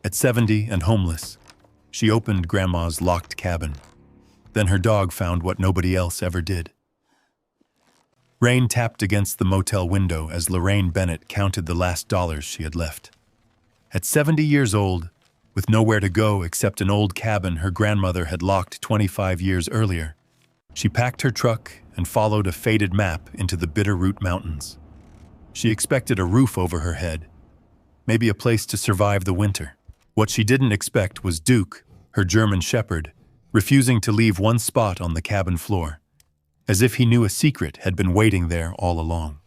At 70 and homeless, she opened Grandma's locked cabin. Then her dog found what nobody else ever did. Rain tapped against the motel window as Lorraine Bennett counted the last dollars she had left. At 70 years old, with nowhere to go except an old cabin her grandmother had locked 25 years earlier, she packed her truck and followed a faded map into the Bitterroot Mountains. She expected a roof over her head, maybe a place to survive the winter. What she didn't expect was Duke, her German shepherd, refusing to leave one spot on the cabin floor, as if he knew a secret had been waiting there all along.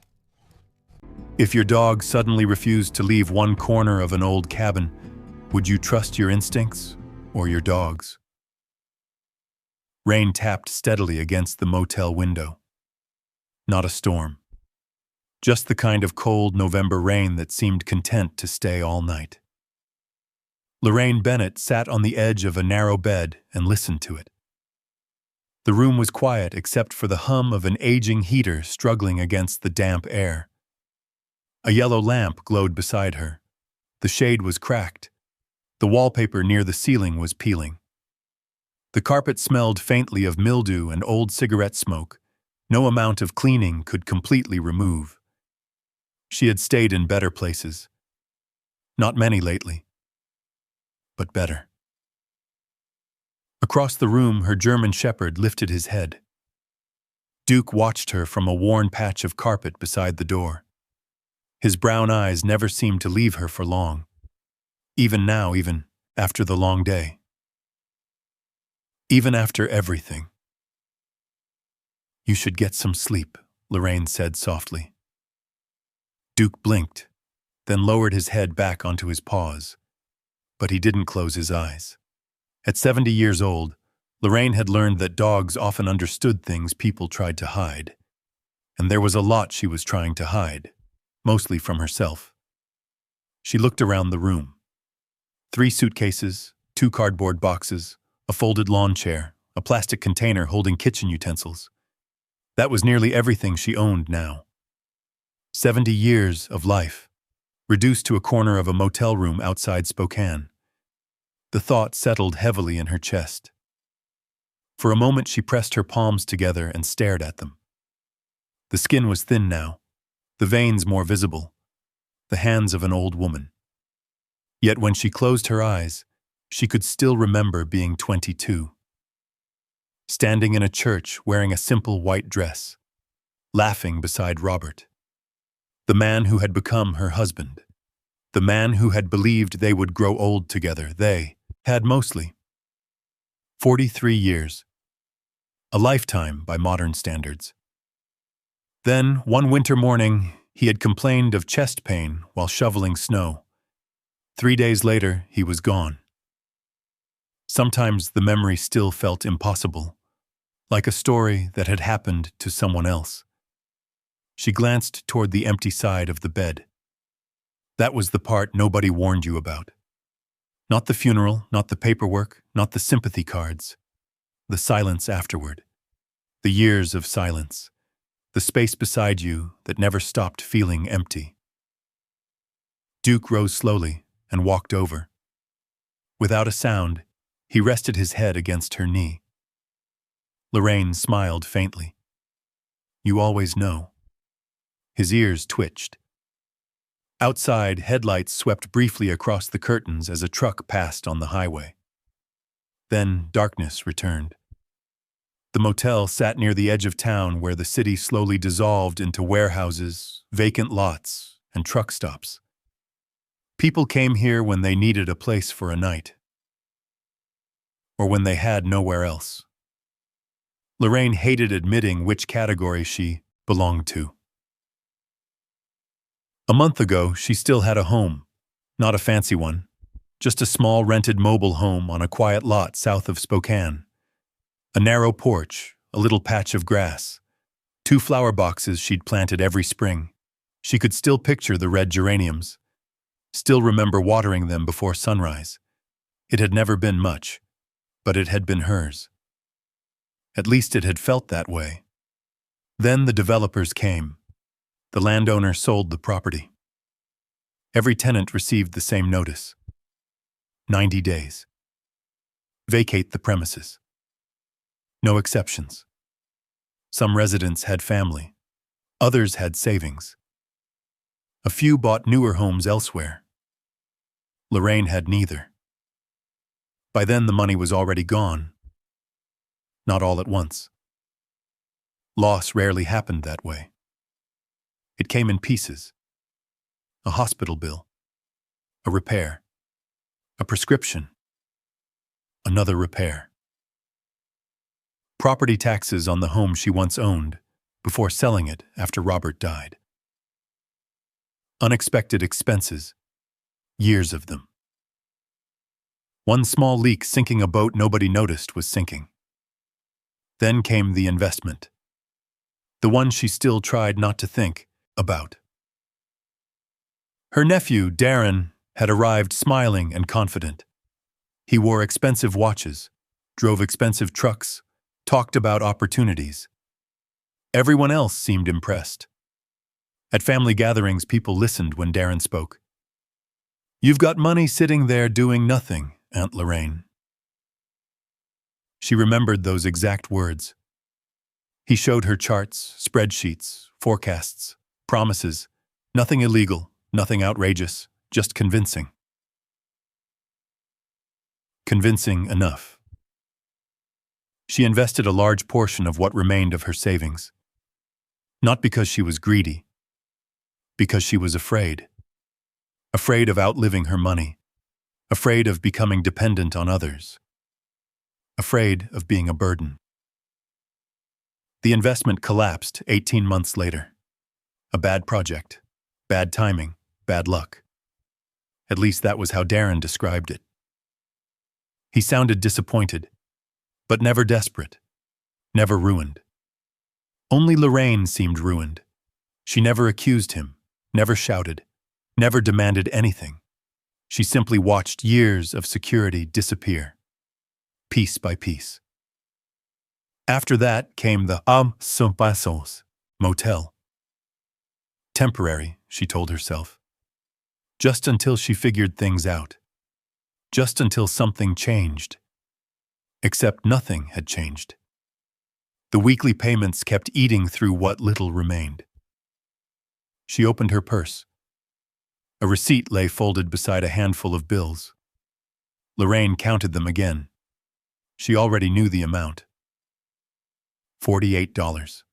If your dog suddenly refused to leave one corner of an old cabin, would you trust your instincts or your dog's? Rain tapped steadily against the motel window. Not a storm. Just the kind of cold November rain that seemed content to stay all night. Lorraine Bennett sat on the edge of a narrow bed and listened to it. The room was quiet except for the hum of an aging heater struggling against the damp air. A yellow lamp glowed beside her. The shade was cracked. The wallpaper near the ceiling was peeling. The carpet smelled faintly of mildew and old cigarette smoke. No amount of cleaning could completely remove. She had stayed in better places. Not many lately, but better. Across the room, her German shepherd lifted his head. Duke watched her from a worn patch of carpet beside the door. His brown eyes never seemed to leave her for long. Even now, even after the long day. Even after everything. "You should get some sleep," Lorraine said softly. Duke blinked, then lowered his head back onto his paws. But he didn't close his eyes. At 70 years old, Lorraine had learned that dogs often understood things people tried to hide. And there was a lot she was trying to hide, mostly from herself. She looked around the room. 3 suitcases, 2 cardboard boxes, a folded lawn chair, a plastic container holding kitchen utensils. That was nearly everything she owned now. 70 years of life, reduced to a corner of a motel room outside Spokane. The thought settled heavily in her chest. For a moment she pressed her palms together and stared at them. The skin was thin now, the veins more visible, the hands of an old woman. Yet when she closed her eyes, she could still remember being 22. Standing in a church wearing a simple white dress, laughing beside Robert. The man who had become her husband. The man who had believed they would grow old together. They had mostly 43 years. A lifetime by modern standards. Then, one winter morning, he had complained of chest pain while shoveling snow. 3 days later, he was gone. Sometimes the memory still felt impossible, like a story that had happened to someone else. She glanced toward the empty side of the bed. That was the part nobody warned you about. Not the funeral, not the paperwork, not the sympathy cards. The silence afterward. The years of silence. The space beside you that never stopped feeling empty. Duke rose slowly and walked over. Without a sound, he rested his head against her knee. Lorraine smiled faintly. "You always know." His ears twitched. Outside, headlights swept briefly across the curtains as a truck passed on the highway. Then darkness returned. The motel sat near the edge of town where the city slowly dissolved into warehouses, vacant lots, and truck stops. People came here when they needed a place for a night. Or when they had nowhere else. Lorraine hated admitting which category she belonged to. A month ago, she still had a home. Not a fancy one. Just a small rented mobile home on a quiet lot south of Spokane. A narrow porch, a little patch of grass. 2 flower boxes she'd planted every spring. She could still picture the red geraniums. Still remember watering them before sunrise. It had never been much, but it had been hers. At least it had felt that way. Then the developers came. The landowner sold the property. Every tenant received the same notice. 90 days. Vacate the premises. No exceptions. Some residents had family. Others had savings. A few bought newer homes elsewhere. Lorraine had neither. By then the money was already gone. Not all at once. Loss rarely happened that way. It came in pieces. A hospital bill. A repair. A prescription. Another repair. Property taxes on the home she once owned before selling it after Robert died. Unexpected expenses. Years of them. One small leak sinking a boat nobody noticed was sinking. Then came the investment. The one she still tried not to think about. Her nephew, Darren, had arrived smiling and confident. He wore expensive watches, drove expensive trucks, talked about opportunities. Everyone else seemed impressed. At family gatherings, people listened when Darren spoke. "You've got money sitting there doing nothing, Aunt Lorraine." She remembered those exact words. He showed her charts, spreadsheets, forecasts, promises. Nothing illegal, nothing outrageous, just convincing. Convincing enough. She invested a large portion of what remained of her savings. Not because she was greedy. Because she was afraid. Afraid of outliving her money. Afraid of becoming dependent on others. Afraid of being a burden. The investment collapsed 18 months later. A bad project. Bad timing. Bad luck. At least that was how Darren described it. He sounded disappointed, but never desperate. Never ruined. Only Lorraine seemed ruined. She never accused him, never shouted, never demanded anything. She simply watched years of security disappear, piece by piece. After that came the motel. Temporary, she told herself. Just until she figured things out. Just until something changed. Except nothing had changed. The weekly payments kept eating through what little remained. She opened her purse. A receipt lay folded beside a handful of bills. Lorraine counted them again. She already knew the amount. $48.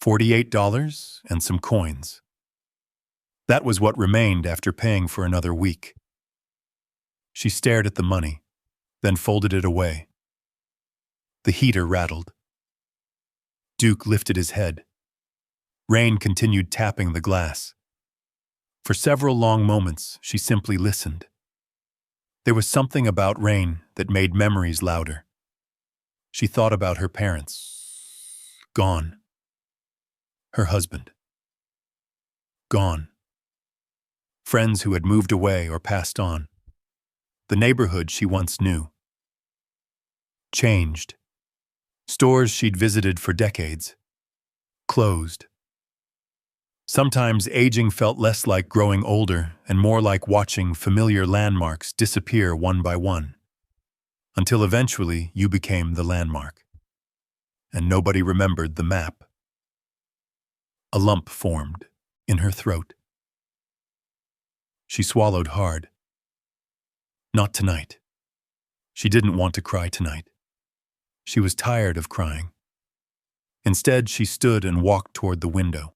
$48 and some coins. That was what remained after paying for another week. She stared at the money, then folded it away. The heater rattled. Duke lifted his head. Rain continued tapping the glass. For several long moments, she simply listened. There was something about rain that made memories louder. She thought about her parents. Gone. Her husband. Gone. Friends who had moved away or passed on. The neighborhood she once knew. Changed. Stores she'd visited for decades. Closed. Sometimes aging felt less like growing older and more like watching familiar landmarks disappear one by one, until eventually you became the landmark. And nobody remembered the map. A lump formed in her throat. She swallowed hard. Not tonight. She didn't want to cry tonight. She was tired of crying. Instead, she stood and walked toward the window.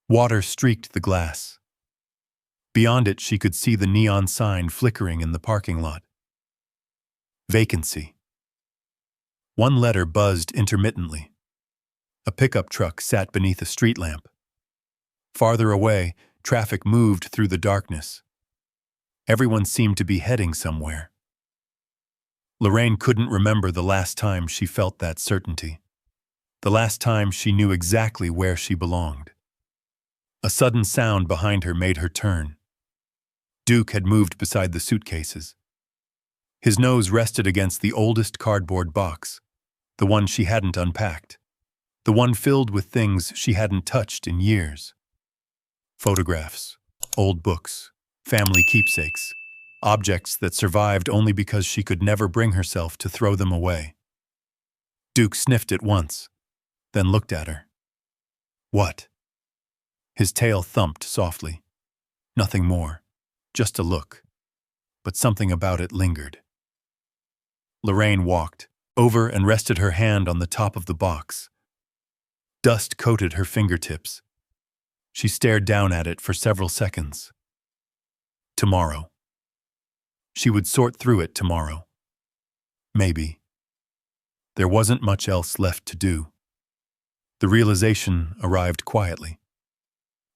Water streaked the glass. Beyond it, she could see the neon sign flickering in the parking lot. Vacancy. One letter buzzed intermittently. A pickup truck sat beneath a street lamp. Farther away, traffic moved through the darkness. Everyone seemed to be heading somewhere. Lorraine couldn't remember the last time she felt that certainty. The last time she knew exactly where she belonged. A sudden sound behind her made her turn. Duke had moved beside the suitcases. His nose rested against the oldest cardboard box, the one she hadn't unpacked, the one filled with things she hadn't touched in years. Photographs, old books, family keepsakes, objects that survived only because she could never bring herself to throw them away. Duke sniffed it once, then looked at her. What? His tail thumped softly. Nothing more, just a look. But something about it lingered. Lorraine walked over and rested her hand on the top of the box. Dust coated her fingertips. She stared down at it for several seconds. Tomorrow. She would sort through it tomorrow. Maybe. There wasn't much else left to do. The realization arrived quietly.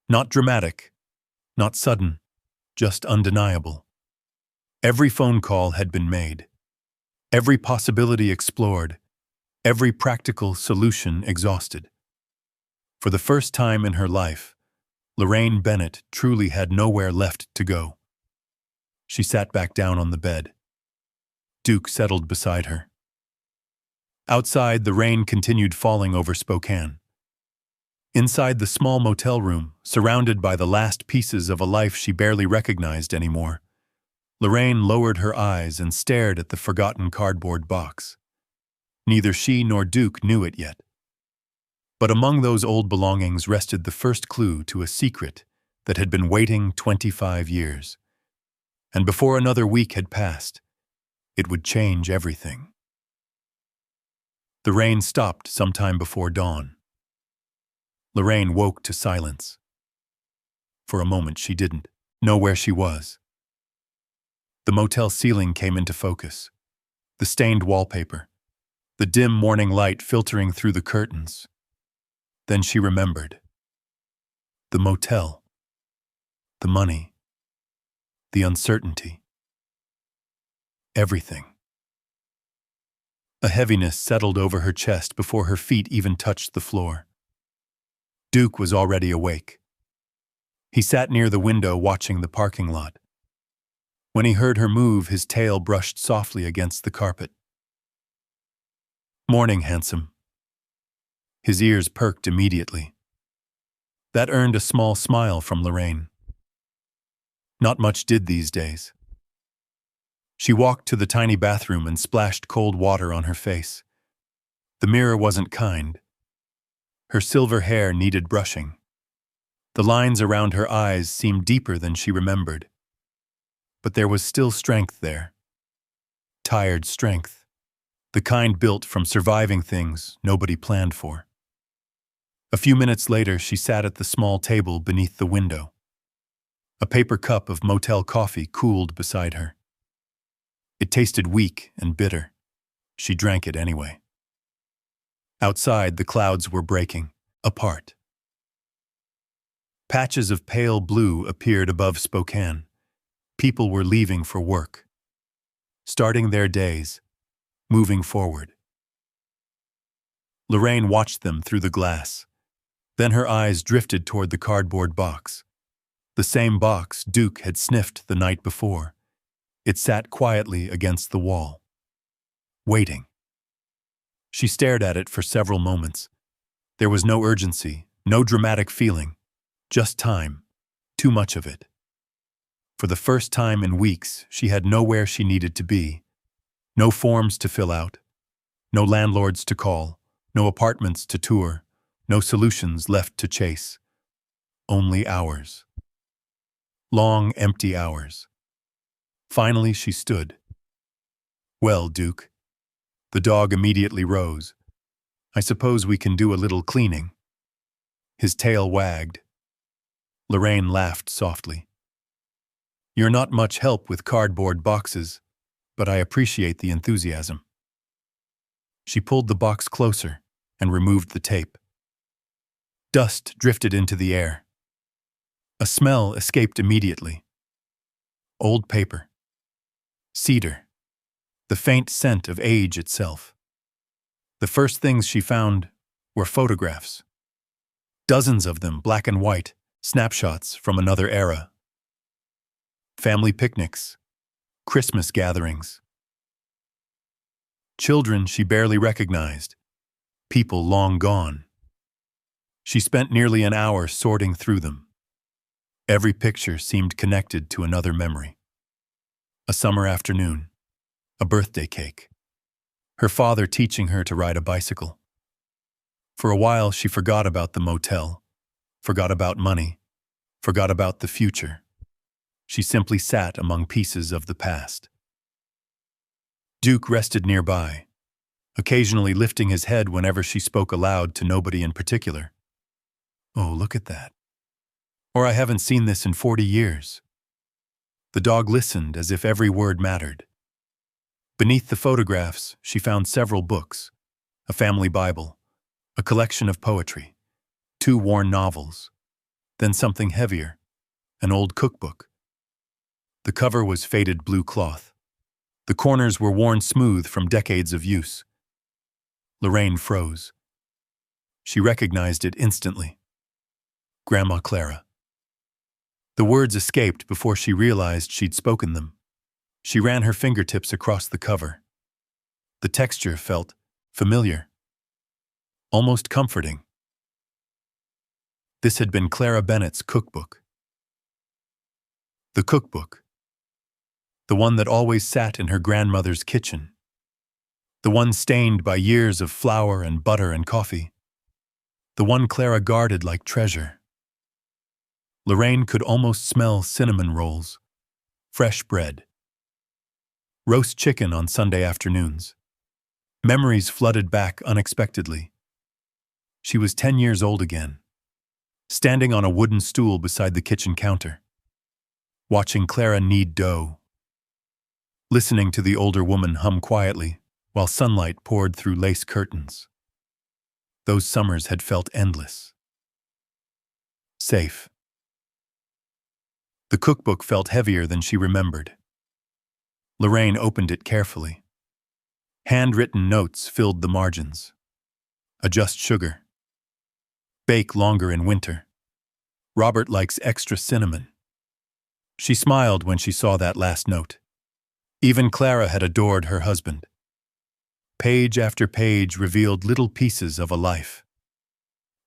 Not dramatic, not sudden, just undeniable. Every phone call had been made. Every possibility explored. Every practical solution exhausted. For the first time in her life, Lorraine Bennett truly had nowhere left to go. She sat back down on the bed. Duke settled beside her. Outside, the rain continued falling over Spokane. Inside the small motel room, surrounded by the last pieces of a life she barely recognized anymore, Lorraine lowered her eyes and stared at the forgotten cardboard box. Neither she nor Duke knew it yet. But among those old belongings rested the first clue to a secret that had been waiting 25 years. And before another week had passed, it would change everything. The rain stopped sometime before dawn. Lorraine woke to silence. For a moment she didn't know where she was. The motel ceiling came into focus. The stained wallpaper. The dim morning light filtering through the curtains. Then she remembered. The motel. The money. The uncertainty. Everything. A heaviness settled over her chest before her feet even touched the floor. Duke was already awake. He sat near the window watching the parking lot. When he heard her move, his tail brushed softly against the carpet. "Morning, handsome." His ears perked immediately. That earned a small smile from Lorraine. Not much did these days. She walked to the tiny bathroom and splashed cold water on her face. The mirror wasn't kind. Her silver hair needed brushing. The lines around her eyes seemed deeper than she remembered. But there was still strength there. Tired strength. The kind built from surviving things nobody planned for. A few minutes later, she sat at the small table beneath the window. A paper cup of motel coffee cooled beside her. It tasted weak and bitter. She drank it anyway. Outside, the clouds were breaking apart. Patches of pale blue appeared above Spokane. People were leaving for work, starting their days, moving forward. Lorraine watched them through the glass. Then her eyes drifted toward the cardboard box. The same box Duke had sniffed the night before. It sat quietly against the wall, waiting. She stared at it for several moments. There was no urgency, no dramatic feeling, just time, too much of it. For the first time in weeks, she had nowhere she needed to be. No forms to fill out, no landlords to call, no apartments to tour, no solutions left to chase. Only hours. Long, empty hours. Finally, she stood. "Well, Duke." The dog immediately rose. "I suppose we can do a little cleaning." His tail wagged. Lorraine laughed softly. "You're not much help with cardboard boxes, but I appreciate the enthusiasm." She pulled the box closer and removed the tape. Dust drifted into the air. A smell escaped immediately. Old paper. Cedar. The faint scent of age itself. The first things she found were photographs. Dozens of them, black and white, snapshots from another era. Family picnics. Christmas gatherings. Children she barely recognized. People long gone. She spent nearly an hour sorting through them. Every picture seemed connected to another memory. A summer afternoon, a birthday cake, her father teaching her to ride a bicycle. For a while, she forgot about the motel, forgot about money, forgot about the future. She simply sat among pieces of the past. Duke rested nearby, occasionally lifting his head whenever she spoke aloud to nobody in particular. "Oh, look at that." Or, "I haven't seen this in 40 years. The dog listened as if every word mattered. Beneath the photographs, she found several books, a family Bible, a collection of poetry, 2 worn novels, then something heavier, an old cookbook. The cover was faded blue cloth. The corners were worn smooth from decades of use. Lorraine froze. She recognized it instantly. Grandma Clara. The words escaped before she realized she'd spoken them. She ran her fingertips across the cover. The texture felt familiar, almost comforting. This had been Clara Bennett's cookbook. The cookbook. The one that always sat in her grandmother's kitchen. The one stained by years of flour and butter and coffee. The one Clara guarded like treasure. Lorraine could almost smell cinnamon rolls, fresh bread, roast chicken on Sunday afternoons. Memories flooded back unexpectedly. She was 10 years old again, standing on a wooden stool beside the kitchen counter, watching Clara knead dough, listening to the older woman hum quietly while sunlight poured through lace curtains. Those summers had felt endless. Safe. The cookbook felt heavier than she remembered. Lorraine opened it carefully. Handwritten notes filled the margins. Adjust sugar. Bake longer in winter. Robert likes extra cinnamon. She smiled when she saw that last note. Even Clara had adored her husband. Page after page revealed little pieces of a life.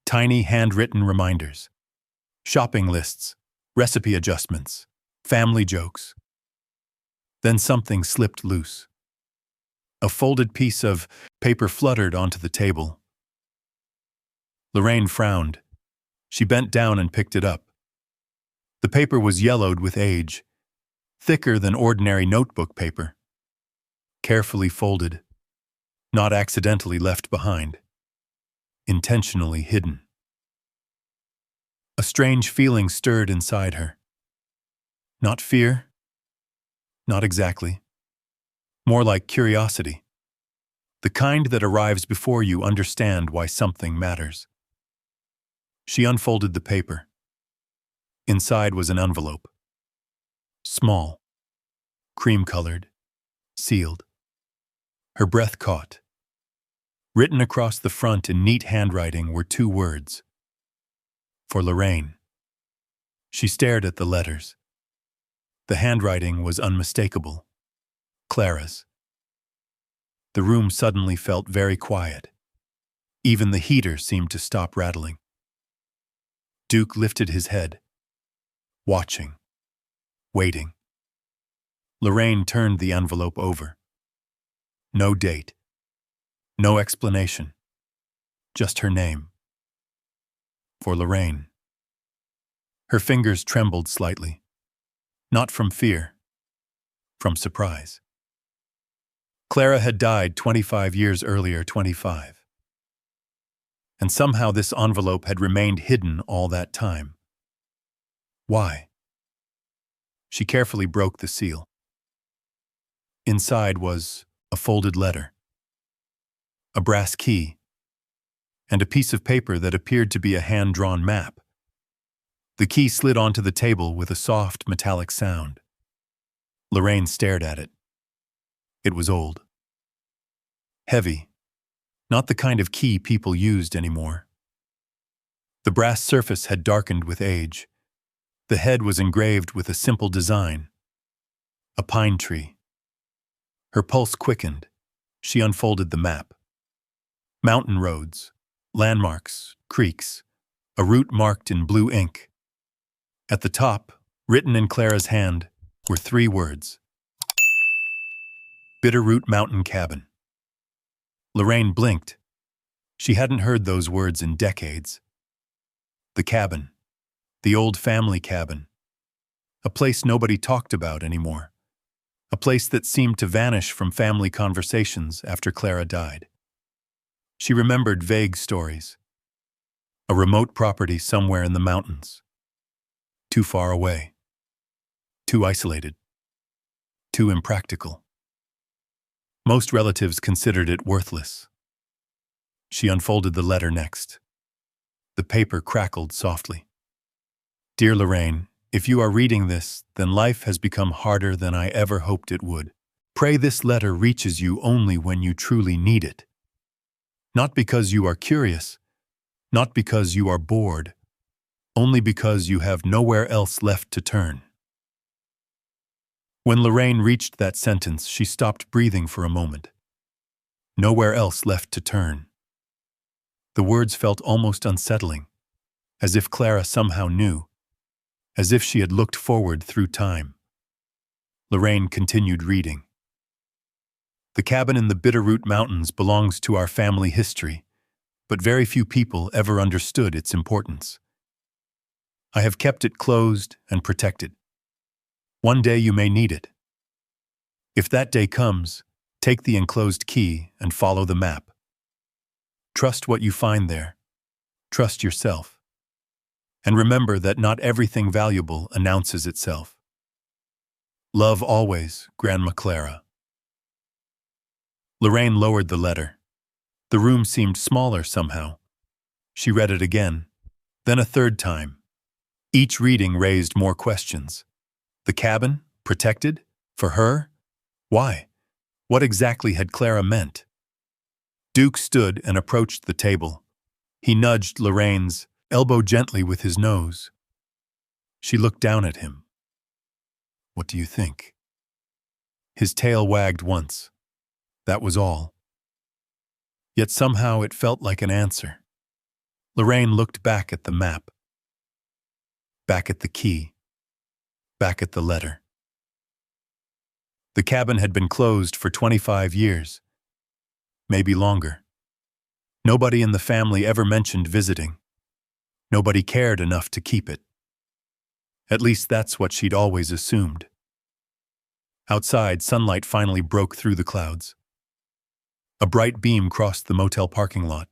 Tiny handwritten reminders. Shopping lists. Recipe adjustments, family jokes. Then something slipped loose. A folded piece of paper fluttered onto the table. Lorraine frowned. She bent down and picked it up. The paper was yellowed with age, thicker than ordinary notebook paper. Carefully folded, not accidentally left behind, intentionally hidden. A strange feeling stirred inside her. Not fear. Not exactly. More like curiosity. The kind that arrives before you understand why something matters. She unfolded the paper. Inside was an envelope. Small. Cream-colored. Sealed. Her breath caught. Written across the front in neat handwriting were 2 words. For Lorraine. She stared at the letters. The handwriting was unmistakable. Clara's. The room suddenly felt very quiet. Even the heater seemed to stop rattling. Duke lifted his head, watching, waiting. Lorraine turned the envelope over. No date. No explanation. Just her name. For Lorraine. Her fingers trembled slightly. Not from fear. From surprise. Clara had died 25 years earlier, 25. And somehow this envelope had remained hidden all that time. Why? She carefully broke the seal. Inside was a folded letter, a brass key, and a piece of paper that appeared to be a hand-drawn map. The key slid onto the table with a soft, metallic sound. Lorraine stared at it. It was old. Heavy. Not the kind of key people used anymore. The brass surface had darkened with age. The head was engraved with a simple design. A pine tree. Her pulse quickened. She unfolded the map. Mountain roads, landmarks, creeks, a route marked in blue ink. At the top, written in Clara's hand, were 3 words: Bitterroot Mountain Cabin. Lorraine blinked. She hadn't heard those words in decades. The cabin. The old family cabin. A place nobody talked about anymore. A place that seemed to vanish from family conversations after Clara died. She remembered vague stories. A remote property somewhere in the mountains. Too far away. Too isolated. Too impractical. Most relatives considered it worthless. She unfolded the letter next. The paper crackled softly. Dear Lorraine, if you are reading this, then life has become harder than I ever hoped it would. Pray this letter reaches you only when you truly need it. Not because you are curious, not because you are bored, only because you have nowhere else left to turn. When Lorraine reached that sentence, she stopped breathing for a moment. Nowhere else left to turn. The words felt almost unsettling, as if Clara somehow knew, as if she had looked forward through time. Lorraine continued reading. The cabin in the Bitterroot Mountains belongs to our family history, but very few people ever understood its importance. I have kept it closed and protected. One day you may need it. If that day comes, take the enclosed key and follow the map. Trust what you find there. Trust yourself. And remember that not everything valuable announces itself. Love always, Grandma Clara. Lorraine lowered the letter. The room seemed smaller somehow. She read it again, then a third time. Each reading raised more questions. The cabin? Protected? For her? Why? What exactly had Clara meant? Duke stood and approached the table. He nudged Lorraine's elbow gently with his nose. She looked down at him. What do you think? His tail wagged once. That was all. Yet somehow it felt like an answer. Lorraine looked back at the map. Back at the key. Back at the letter. The cabin had been closed for 25 years. Maybe longer. Nobody in the family ever mentioned visiting. Nobody cared enough to keep it. At least that's what she'd always assumed. Outside, sunlight finally broke through the clouds. A bright beam crossed the motel parking lot.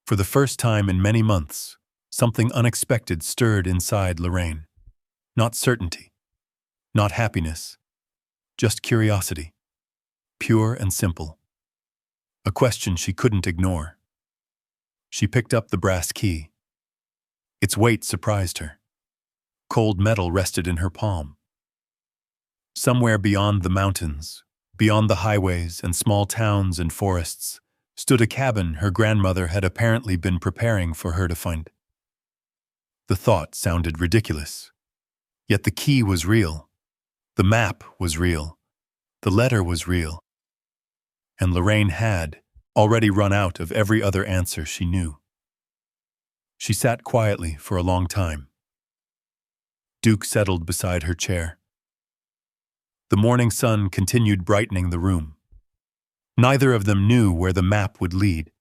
For the first time in many months, something unexpected stirred inside Lorraine. Not certainty. Not happiness. Just curiosity. Pure and simple. A question she couldn't ignore. She picked up the brass key. Its weight surprised her. Cold metal rested in her palm. Somewhere beyond the mountains, beyond the highways and small towns and forests, stood a cabin her grandmother had apparently been preparing for her to find. The thought sounded ridiculous. Yet the key was real. The map was real. The letter was real. And Lorraine had already run out of every other answer she knew. She sat quietly for a long time. Duke settled beside her chair. The morning sun continued brightening the room. Neither of them knew where the map would lead.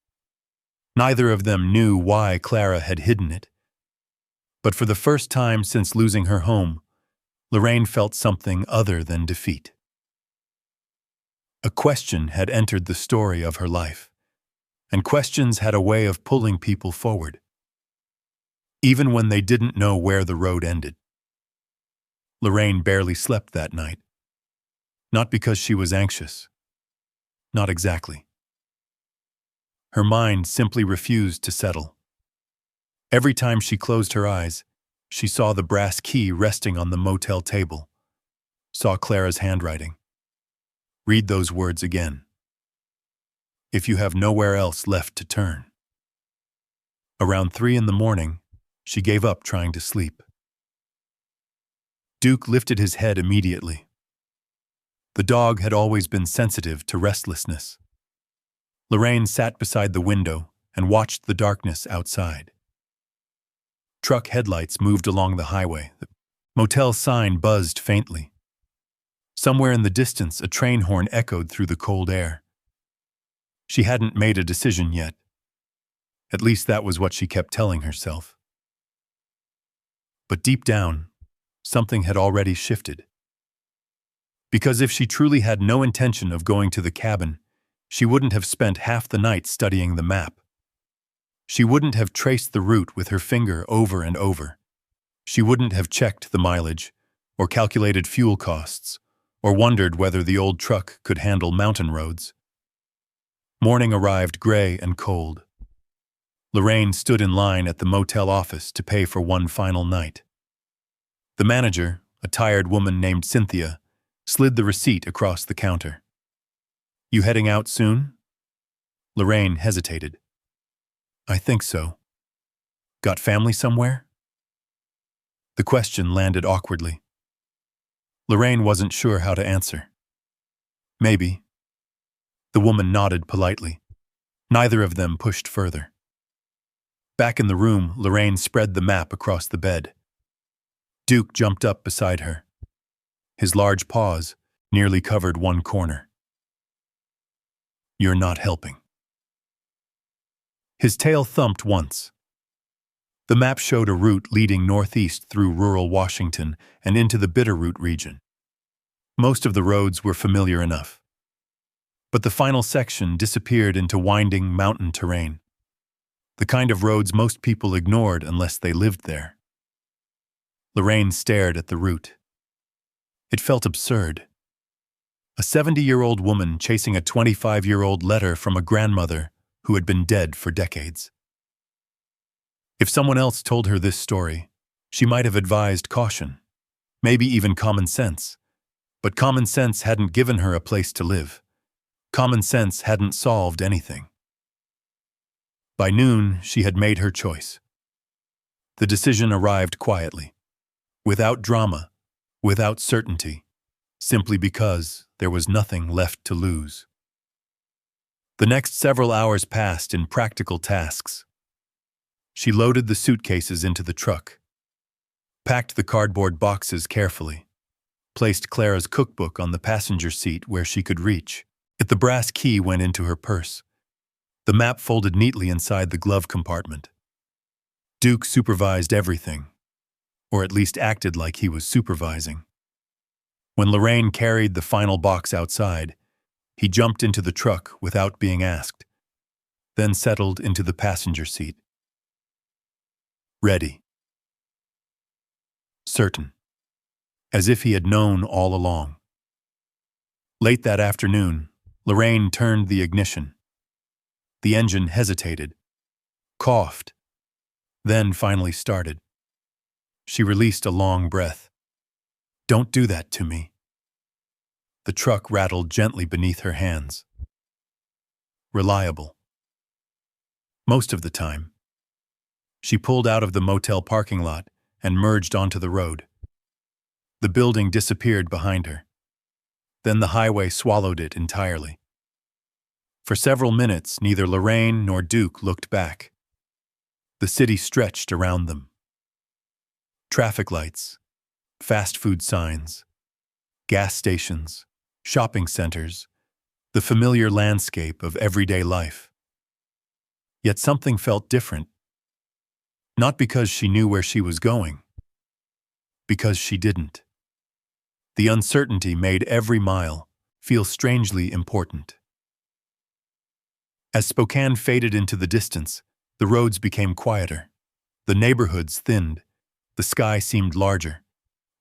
Neither of them knew why Clara had hidden it. But for the first time since losing her home, Lorraine felt something other than defeat. A question had entered the story of her life, and questions had a way of pulling people forward, even when they didn't know where the road ended. Lorraine barely slept that night. Not because she was anxious. Not exactly. Her mind simply refused to settle. Every time she closed her eyes, she saw the brass key resting on the motel table, saw Clara's handwriting. Read those words again. If you have nowhere else left to turn. Around 3 a.m, she gave up trying to sleep. Duke lifted his head immediately. The dog had always been sensitive to restlessness. Lorraine sat beside the window and watched the darkness outside. Truck headlights moved along the highway. The motel sign buzzed faintly. Somewhere in the distance, a train horn echoed through the cold air. She hadn't made a decision yet. At least that was what she kept telling herself. But deep down, something had already shifted. Because if she truly had no intention of going to the cabin, she wouldn't have spent half the night studying the map. She wouldn't have traced the route with her finger over and over. She wouldn't have checked the mileage, or calculated fuel costs, or wondered whether the old truck could handle mountain roads. Morning arrived gray and cold. Lorraine stood in line at the motel office to pay for one final night. The manager, a tired woman named Cynthia, slid the receipt across the counter. "You heading out soon?" Lorraine hesitated. "I think so." "Got family somewhere?" The question landed awkwardly. Lorraine wasn't sure how to answer. "Maybe." The woman nodded politely. Neither of them pushed further. Back in the room, Lorraine spread the map across the bed. Duke jumped up beside her. His large paws nearly covered one corner. "You're not helping." His tail thumped once. The map showed a route leading northeast through rural Washington and into the Bitterroot region. Most of the roads were familiar enough. But the final section disappeared into winding mountain terrain. The kind of roads most people ignored unless they lived there. Lorraine stared at the route. It felt absurd. A 70-year-old woman chasing a 25-year-old letter from a grandmother who had been dead for decades. If someone else told her this story, she might have advised caution, maybe even common sense. But common sense hadn't given her a place to live. Common sense hadn't solved anything. By noon, she had made her choice. The decision arrived quietly, without drama, without certainty, simply because there was nothing left to lose. The next several hours passed in practical tasks. She loaded the suitcases into the truck, packed the cardboard boxes carefully, placed Clara's cookbook on the passenger seat where she could reach. The brass key went into her purse. The map folded neatly inside the glove compartment. Duke supervised everything, or at least acted like he was supervising. When Lorraine carried the final box outside, he jumped into the truck without being asked, then settled into the passenger seat. Ready. Certain. As if he had known all along. Late that afternoon, Lorraine turned the ignition. The engine hesitated, coughed, then finally started. She released a long breath. "Don't do that to me." The truck rattled gently beneath her hands. Reliable. Most of the time. She pulled out of the motel parking lot and merged onto the road. The building disappeared behind her. Then the highway swallowed it entirely. For several minutes, neither Lorraine nor Duke looked back. The city stretched around them. Traffic lights, fast food signs, gas stations, shopping centers, the familiar landscape of everyday life. Yet something felt different. Not because she knew where she was going, because she didn't. The uncertainty made every mile feel strangely important. As Spokane faded into the distance, the roads became quieter. The neighborhoods thinned. The sky seemed larger.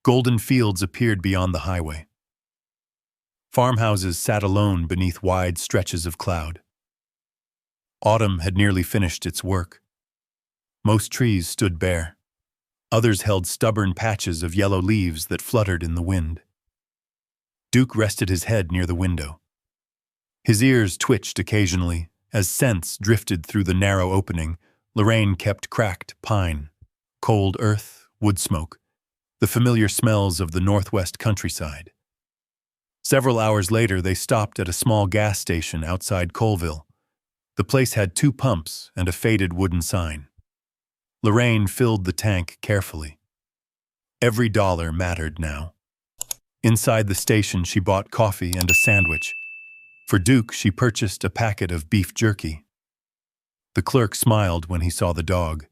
Golden fields appeared beyond the highway. Farmhouses sat alone beneath wide stretches of cloud. Autumn had nearly finished its work. Most trees stood bare. Others held stubborn patches of yellow leaves that fluttered in the wind. Duke rested his head near the window. His ears twitched occasionally as scents drifted through the narrow opening. Lorraine kept cracked pine, cold earth, wood smoke, the familiar smells of the northwest countryside. Several hours later, they stopped at a small gas station outside Colville. The place had 2 pumps and a faded wooden sign. Lorraine filled the tank carefully. Every dollar mattered now. Inside the station, she bought coffee and a sandwich. For Duke, she purchased a packet of beef jerky. The clerk smiled when he saw the dog.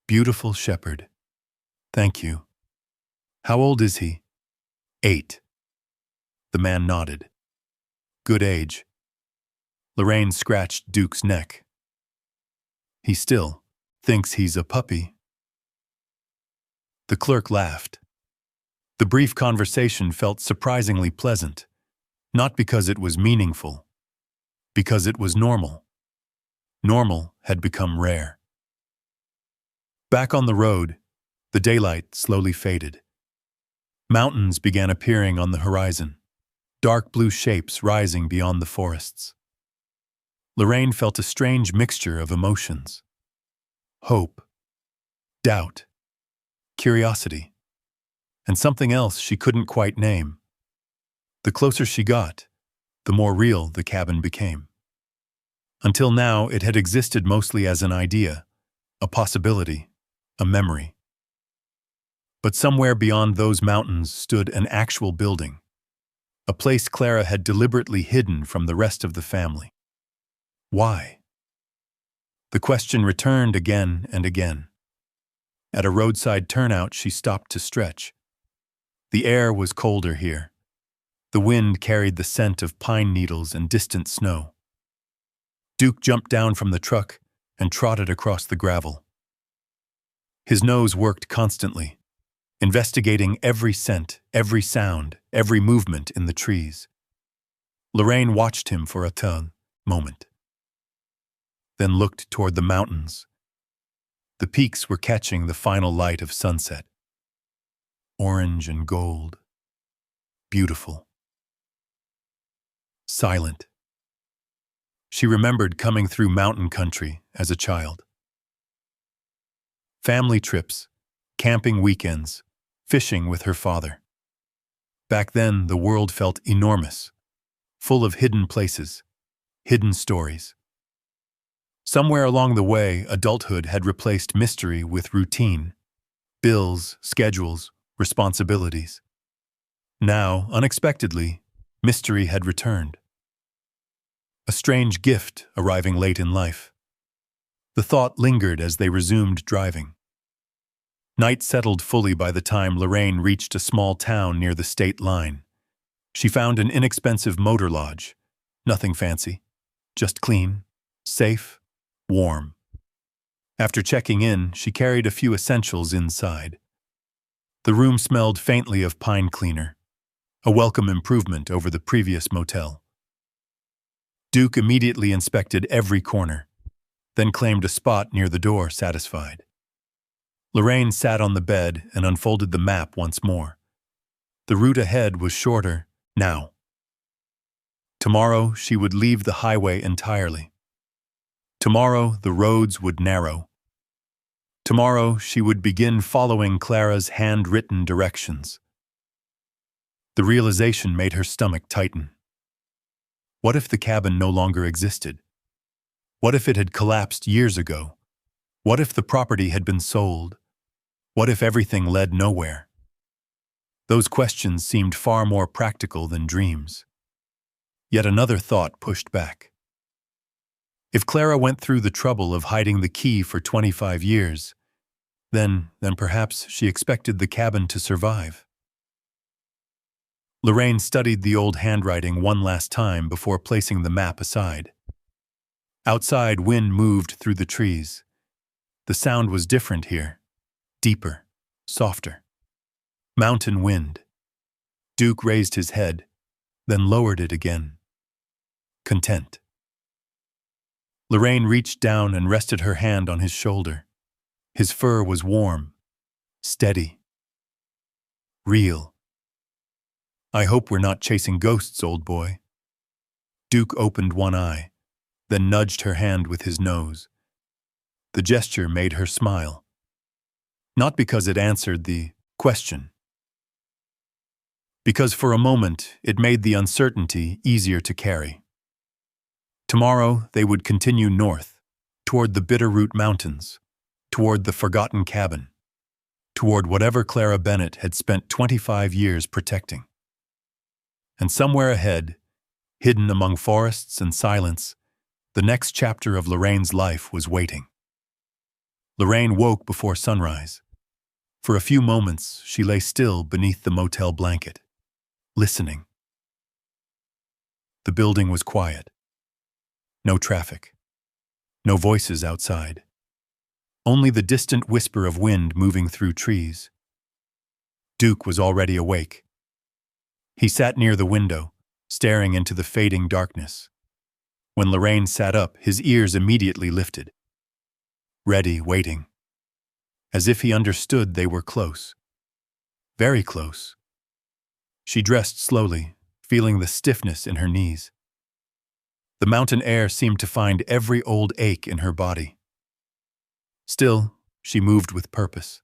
Beautiful shepherd. Thank you. How old is he? 8. The man nodded. Good age. Lorraine scratched Duke's neck. He still thinks he's a puppy. The clerk laughed. The brief conversation felt surprisingly pleasant, not because it was meaningful, because it was normal. Normal had become rare. Back on the road, the daylight slowly faded. Mountains began appearing on the horizon, dark blue shapes rising beyond the forests. Lorraine felt a strange mixture of emotions. Hope, doubt, curiosity, and something else she couldn't quite name. The closer she got, the more real the cabin became. Until now, it had existed mostly as an idea, a possibility, a memory. But somewhere beyond those mountains stood an actual building, a place Clara had deliberately hidden from the rest of the family. Why? The question returned again and again. At a roadside turnout, she stopped to stretch. The air was colder here. The wind carried the scent of pine needles and distant snow. Duke jumped down from the truck and trotted across the gravel. His nose worked constantly, investigating every scent, every sound, every movement in the trees. Lorraine watched him for a moment, then looked toward the mountains. The peaks were catching the final light of sunset. Orange and gold. Beautiful. Silent. She remembered coming through mountain country as a child. Family trips, camping weekends, fishing with her father. Back then, the world felt enormous, full of hidden places, hidden stories. Somewhere along the way, adulthood had replaced mystery with routine, bills, schedules, responsibilities. Now, unexpectedly, mystery had returned. A strange gift arriving late in life. The thought lingered as they resumed driving. Night settled fully by the time Lorraine reached a small town near the state line. She found an inexpensive motor lodge. Nothing fancy, just clean, safe, warm. After checking in, she carried a few essentials inside. The room smelled faintly of pine cleaner, a welcome improvement over the previous motel. Duke immediately inspected every corner, then claimed a spot near the door, satisfied. Lorraine sat on the bed and unfolded the map once more. The route ahead was shorter now. Tomorrow she would leave the highway entirely. Tomorrow the roads would narrow. Tomorrow she would begin following Clara's handwritten directions. The realization made her stomach tighten. What if the cabin no longer existed? What if it had collapsed years ago? What if the property had been sold? What if everything led nowhere? Those questions seemed far more practical than dreams. Yet another thought pushed back. If Clara went through the trouble of hiding the key for 25 years, then perhaps she expected the cabin to survive. Lorraine studied the old handwriting one last time before placing the map aside. Outside, wind moved through the trees. The sound was different here, deeper, softer. Mountain wind. Duke raised his head, then lowered it again. Content. Lorraine reached down and rested her hand on his shoulder. His fur was warm, steady, real. I hope we're not chasing ghosts, old boy. Duke opened one eye, then nudged her hand with his nose. The gesture made her smile. Not because it answered the question. Because for a moment it made the uncertainty easier to carry. Tomorrow they would continue north, toward the Bitterroot Mountains, toward the forgotten cabin, toward whatever Clara Bennett had spent 25 years protecting. And somewhere ahead, hidden among forests and silence, the next chapter of Lorraine's life was waiting. Lorraine woke before sunrise. For a few moments, she lay still beneath the motel blanket, listening. The building was quiet. No traffic. No voices outside. Only the distant whisper of wind moving through trees. Duke was already awake. He sat near the window, staring into the fading darkness. When Lorraine sat up, his ears immediately lifted. Ready, waiting. As if he understood they were close. Very close. She dressed slowly, feeling the stiffness in her knees. The mountain air seemed to find every old ache in her body. Still, she moved with purpose.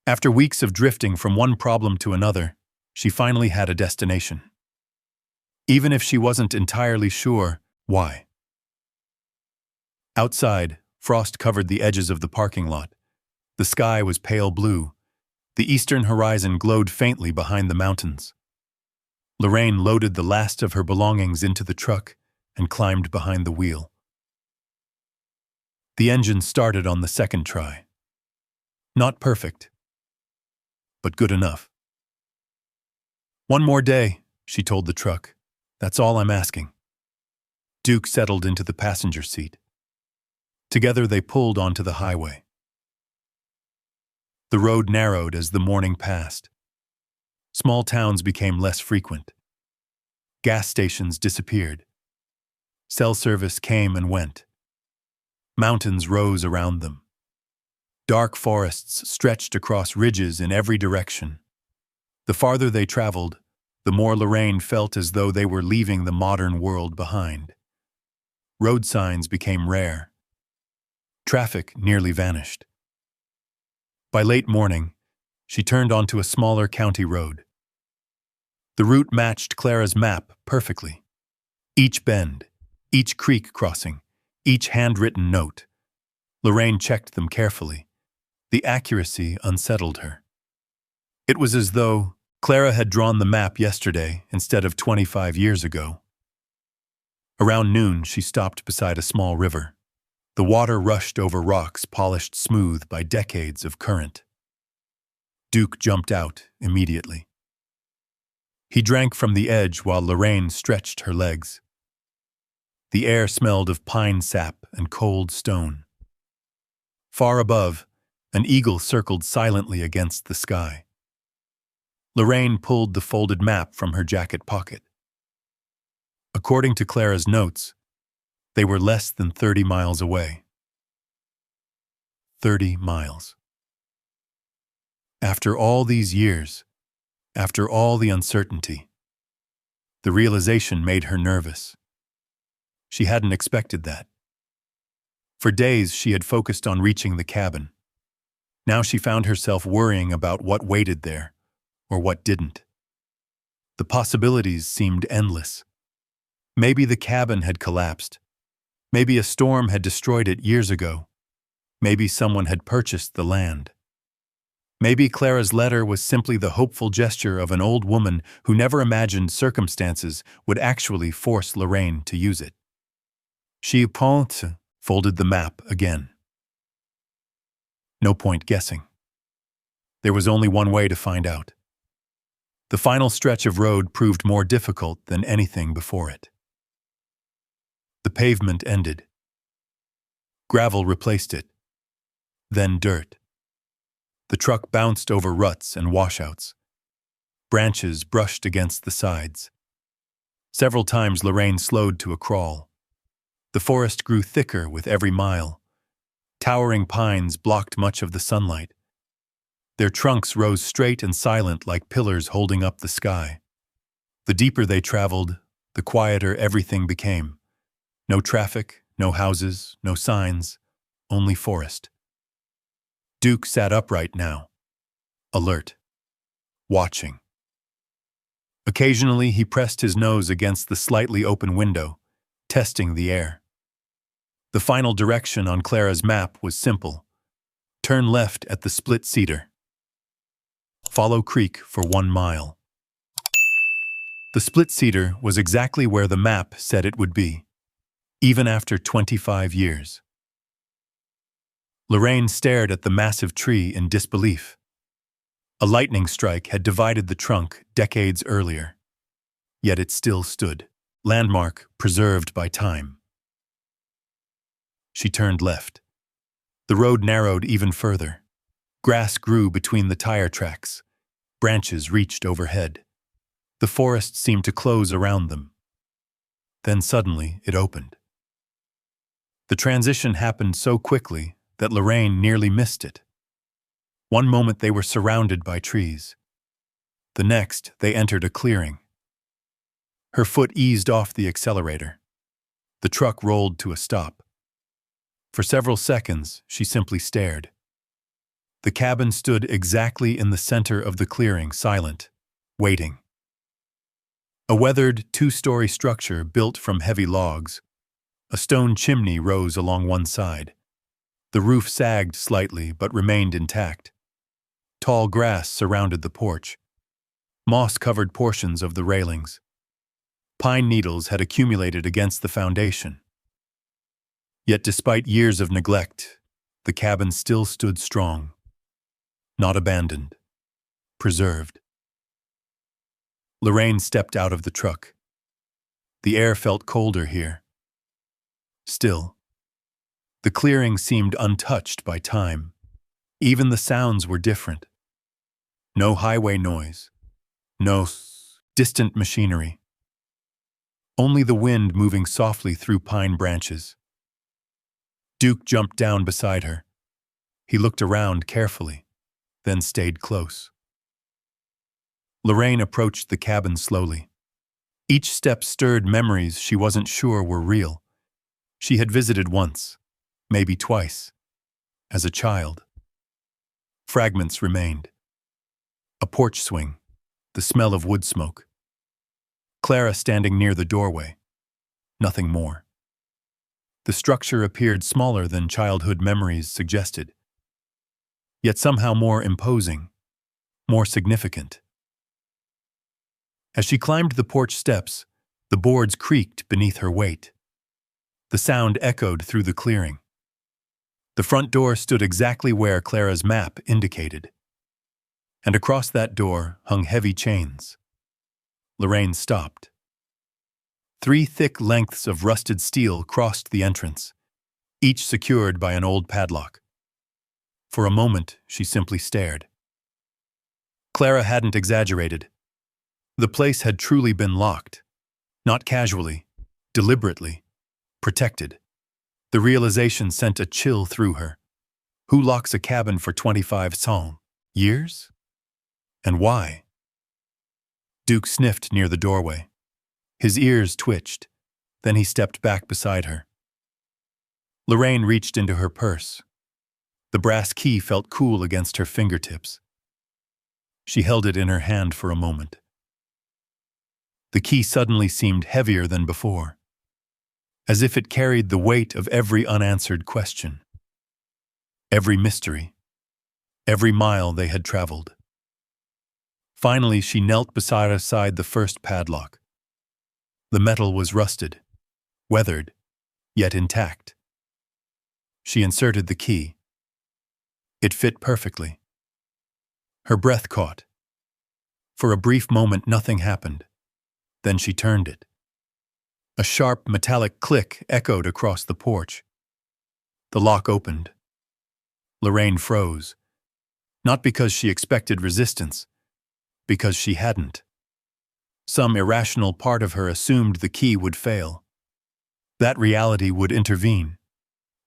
After weeks of drifting from one problem to another, she finally had a destination. Even if she wasn't entirely sure why. Outside, frost covered the edges of the parking lot. The sky was pale blue. The eastern horizon glowed faintly behind the mountains. Lorraine loaded the last of her belongings into the truck and climbed behind the wheel. The engine started on the second try. Not perfect, but good enough. One more day, she told the truck. That's all I'm asking. Duke settled into the passenger seat. Together they pulled onto the highway. The road narrowed as the morning passed. Small towns became less frequent. Gas stations disappeared. Cell service came and went. Mountains rose around them. Dark forests stretched across ridges in every direction. The farther they traveled, the more Lorraine felt as though they were leaving the modern world behind. Road signs became rare. Traffic nearly vanished. By late morning, she turned onto a smaller county road. The route matched Clara's map perfectly. Each bend, each creek crossing, each handwritten note. Lorraine checked them carefully. The accuracy unsettled her. It was as though Clara had drawn the map yesterday instead of 25 years ago. Around noon, she stopped beside a small river. The water rushed over rocks polished smooth by decades of current. Duke jumped out immediately. He drank from the edge while Lorraine stretched her legs. The air smelled of pine sap and cold stone. Far above, an eagle circled silently against the sky. Lorraine pulled the folded map from her jacket pocket. According to Clara's notes, they were less than 30 miles away. 30 miles. After all these years, after all the uncertainty, the realization made her nervous. She hadn't expected that. For days, she had focused on reaching the cabin. Now she found herself worrying about what waited there, or what didn't. The possibilities seemed endless. Maybe the cabin had collapsed. Maybe a storm had destroyed it years ago. Maybe someone had purchased the land. Maybe Clara's letter was simply the hopeful gesture of an old woman who never imagined circumstances would actually force Lorraine to use it. She folded the map again. No point guessing. There was only one way to find out. The final stretch of road proved more difficult than anything before it. The pavement ended. Gravel replaced it. Then dirt. The truck bounced over ruts and washouts. Branches brushed against the sides. Several times Lorraine slowed to a crawl. The forest grew thicker with every mile. Towering pines blocked much of the sunlight. Their trunks rose straight and silent like pillars holding up the sky. The deeper they traveled, the quieter everything became. No traffic, no houses, no signs, only forest. Duke sat upright now, alert, watching. Occasionally he pressed his nose against the slightly open window, testing the air. The final direction on Clara's map was simple, Turn left at the Split Cedar. Follow creek for 1 mile. The Split Cedar was exactly where the map said it would be, even after 25 years. Lorraine stared at the massive tree in disbelief. A lightning strike had divided the trunk decades earlier, yet it still stood, landmark preserved by time. She turned left. The road narrowed even further. Grass grew between the tire tracks. Branches reached overhead. The forest seemed to close around them. Then suddenly it opened. The transition happened so quickly that Lorraine nearly missed it. One moment they were surrounded by trees. The next, they entered a clearing. Her foot eased off the accelerator. The truck rolled to a stop. For several seconds, she simply stared. The cabin stood exactly in the center of the clearing, silent, waiting. A weathered, 2-story structure built from heavy logs. A stone chimney rose along one side. The roof sagged slightly but remained intact. Tall grass surrounded the porch. Moss covered portions of the railings. Pine needles had accumulated against the foundation. Yet despite years of neglect, the cabin still stood strong. Not abandoned. Preserved. Lorraine stepped out of the truck. The air felt colder here. Still, the clearing seemed untouched by time. Even the sounds were different. No highway noise. No distant machinery. Only the wind moving softly through pine branches. Duke jumped down beside her. He looked around carefully, then stayed close. Lorraine approached the cabin slowly. Each step stirred memories she wasn't sure were real. She had visited once, maybe twice, as a child. Fragments remained. A porch swing, the smell of wood smoke. Clara standing near the doorway. Nothing more. The structure appeared smaller than childhood memories suggested, yet somehow more imposing, more significant. As she climbed the porch steps, the boards creaked beneath her weight. The sound echoed through the clearing. The front door stood exactly where Clara's map indicated. And across that door hung heavy chains. Lorraine stopped. 3 thick lengths of rusted steel crossed the entrance, each secured by an old padlock. For a moment, she simply stared. Clara hadn't exaggerated. The place had truly been locked. Not casually, deliberately, protected. The realization sent a chill through her. Who locks a cabin for 25 years? And why? Duke sniffed near the doorway. His ears twitched. Then he stepped back beside her. Lorraine reached into her purse. The brass key felt cool against her fingertips. She held it in her hand for a moment. The key suddenly seemed heavier than before, as if it carried the weight of every unanswered question, every mystery, every mile they had traveled. Finally, she knelt beside the first padlock. The metal was rusted, weathered, yet intact. She inserted the key. It fit perfectly. Her breath caught. For a brief moment, nothing happened. Then she turned it. A sharp metallic click echoed across the porch. The lock opened. Lorraine froze, not because she expected resistance, because she hadn't. Some irrational part of her assumed the key would fail. That reality would intervene,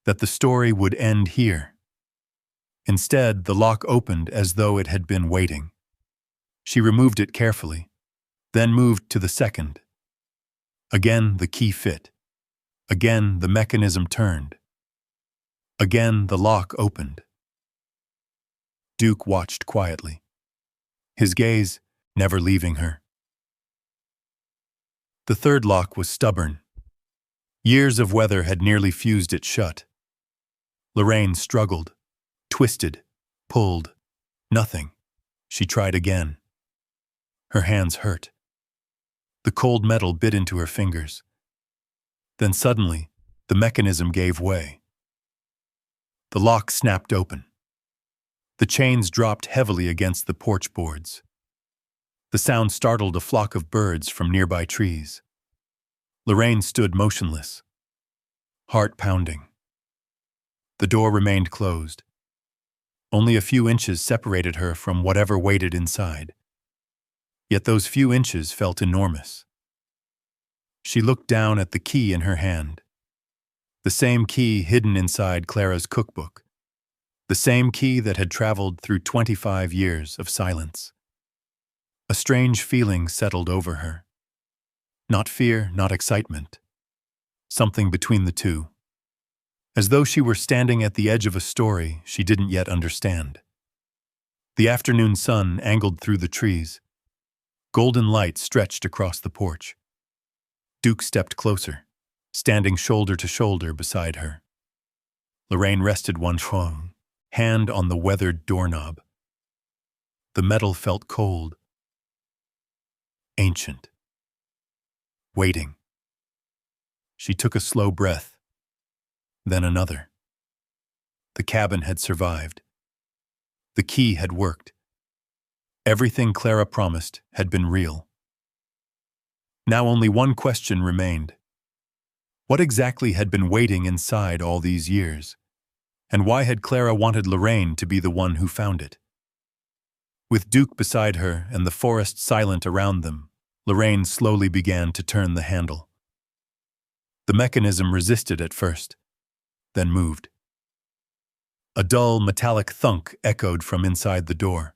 that the story would end here. Instead, the lock opened as though it had been waiting. She removed it carefully, then moved to the second. Again, the key fit. Again, the mechanism turned. Again, the lock opened. Duke watched quietly, his gaze never leaving her. The third lock was stubborn. Years of weather had nearly fused it shut. Lorraine struggled, Twisted, pulled, nothing. She tried again. Her hands hurt. The cold metal bit into her fingers. Then suddenly, the mechanism gave way. The lock snapped open. The chains dropped heavily against the porch boards. The sound startled a flock of birds from nearby trees. Lorraine stood motionless, heart pounding. The door remained closed. Only a few inches separated her from whatever waited inside. Yet those few inches felt enormous. She looked down at the key in her hand. The same key hidden inside Clara's cookbook. The same key that had traveled through 25 years of silence. A strange feeling settled over her. Not fear, not excitement. Something between the two. As though she were standing at the edge of a story she didn't yet understand. The afternoon sun angled through the trees. Golden light stretched across the porch. Duke stepped closer, standing shoulder to shoulder beside her. Lorraine rested one hand on the weathered doorknob. The metal felt cold, ancient, waiting. She took a slow breath, then another. The cabin had survived. The key had worked. Everything Clara promised had been real. Now only one question remained. What exactly had been waiting inside all these years? And why had Clara wanted Lorraine to be the one who found it? With Duke beside her and the forest silent around them, Lorraine slowly began to turn the handle. The mechanism resisted at first, then moved. A dull, metallic thunk echoed from inside the door.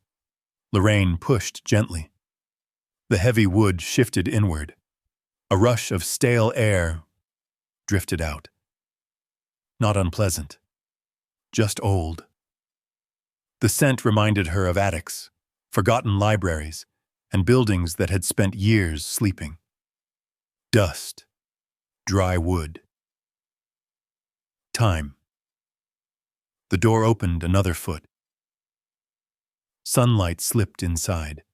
Lorraine pushed gently. The heavy wood shifted inward. A rush of stale air drifted out. Not unpleasant, just old. The scent reminded her of attics, forgotten libraries, and buildings that had spent years sleeping. Dust, dry wood. Time. The door opened another foot. Sunlight slipped inside.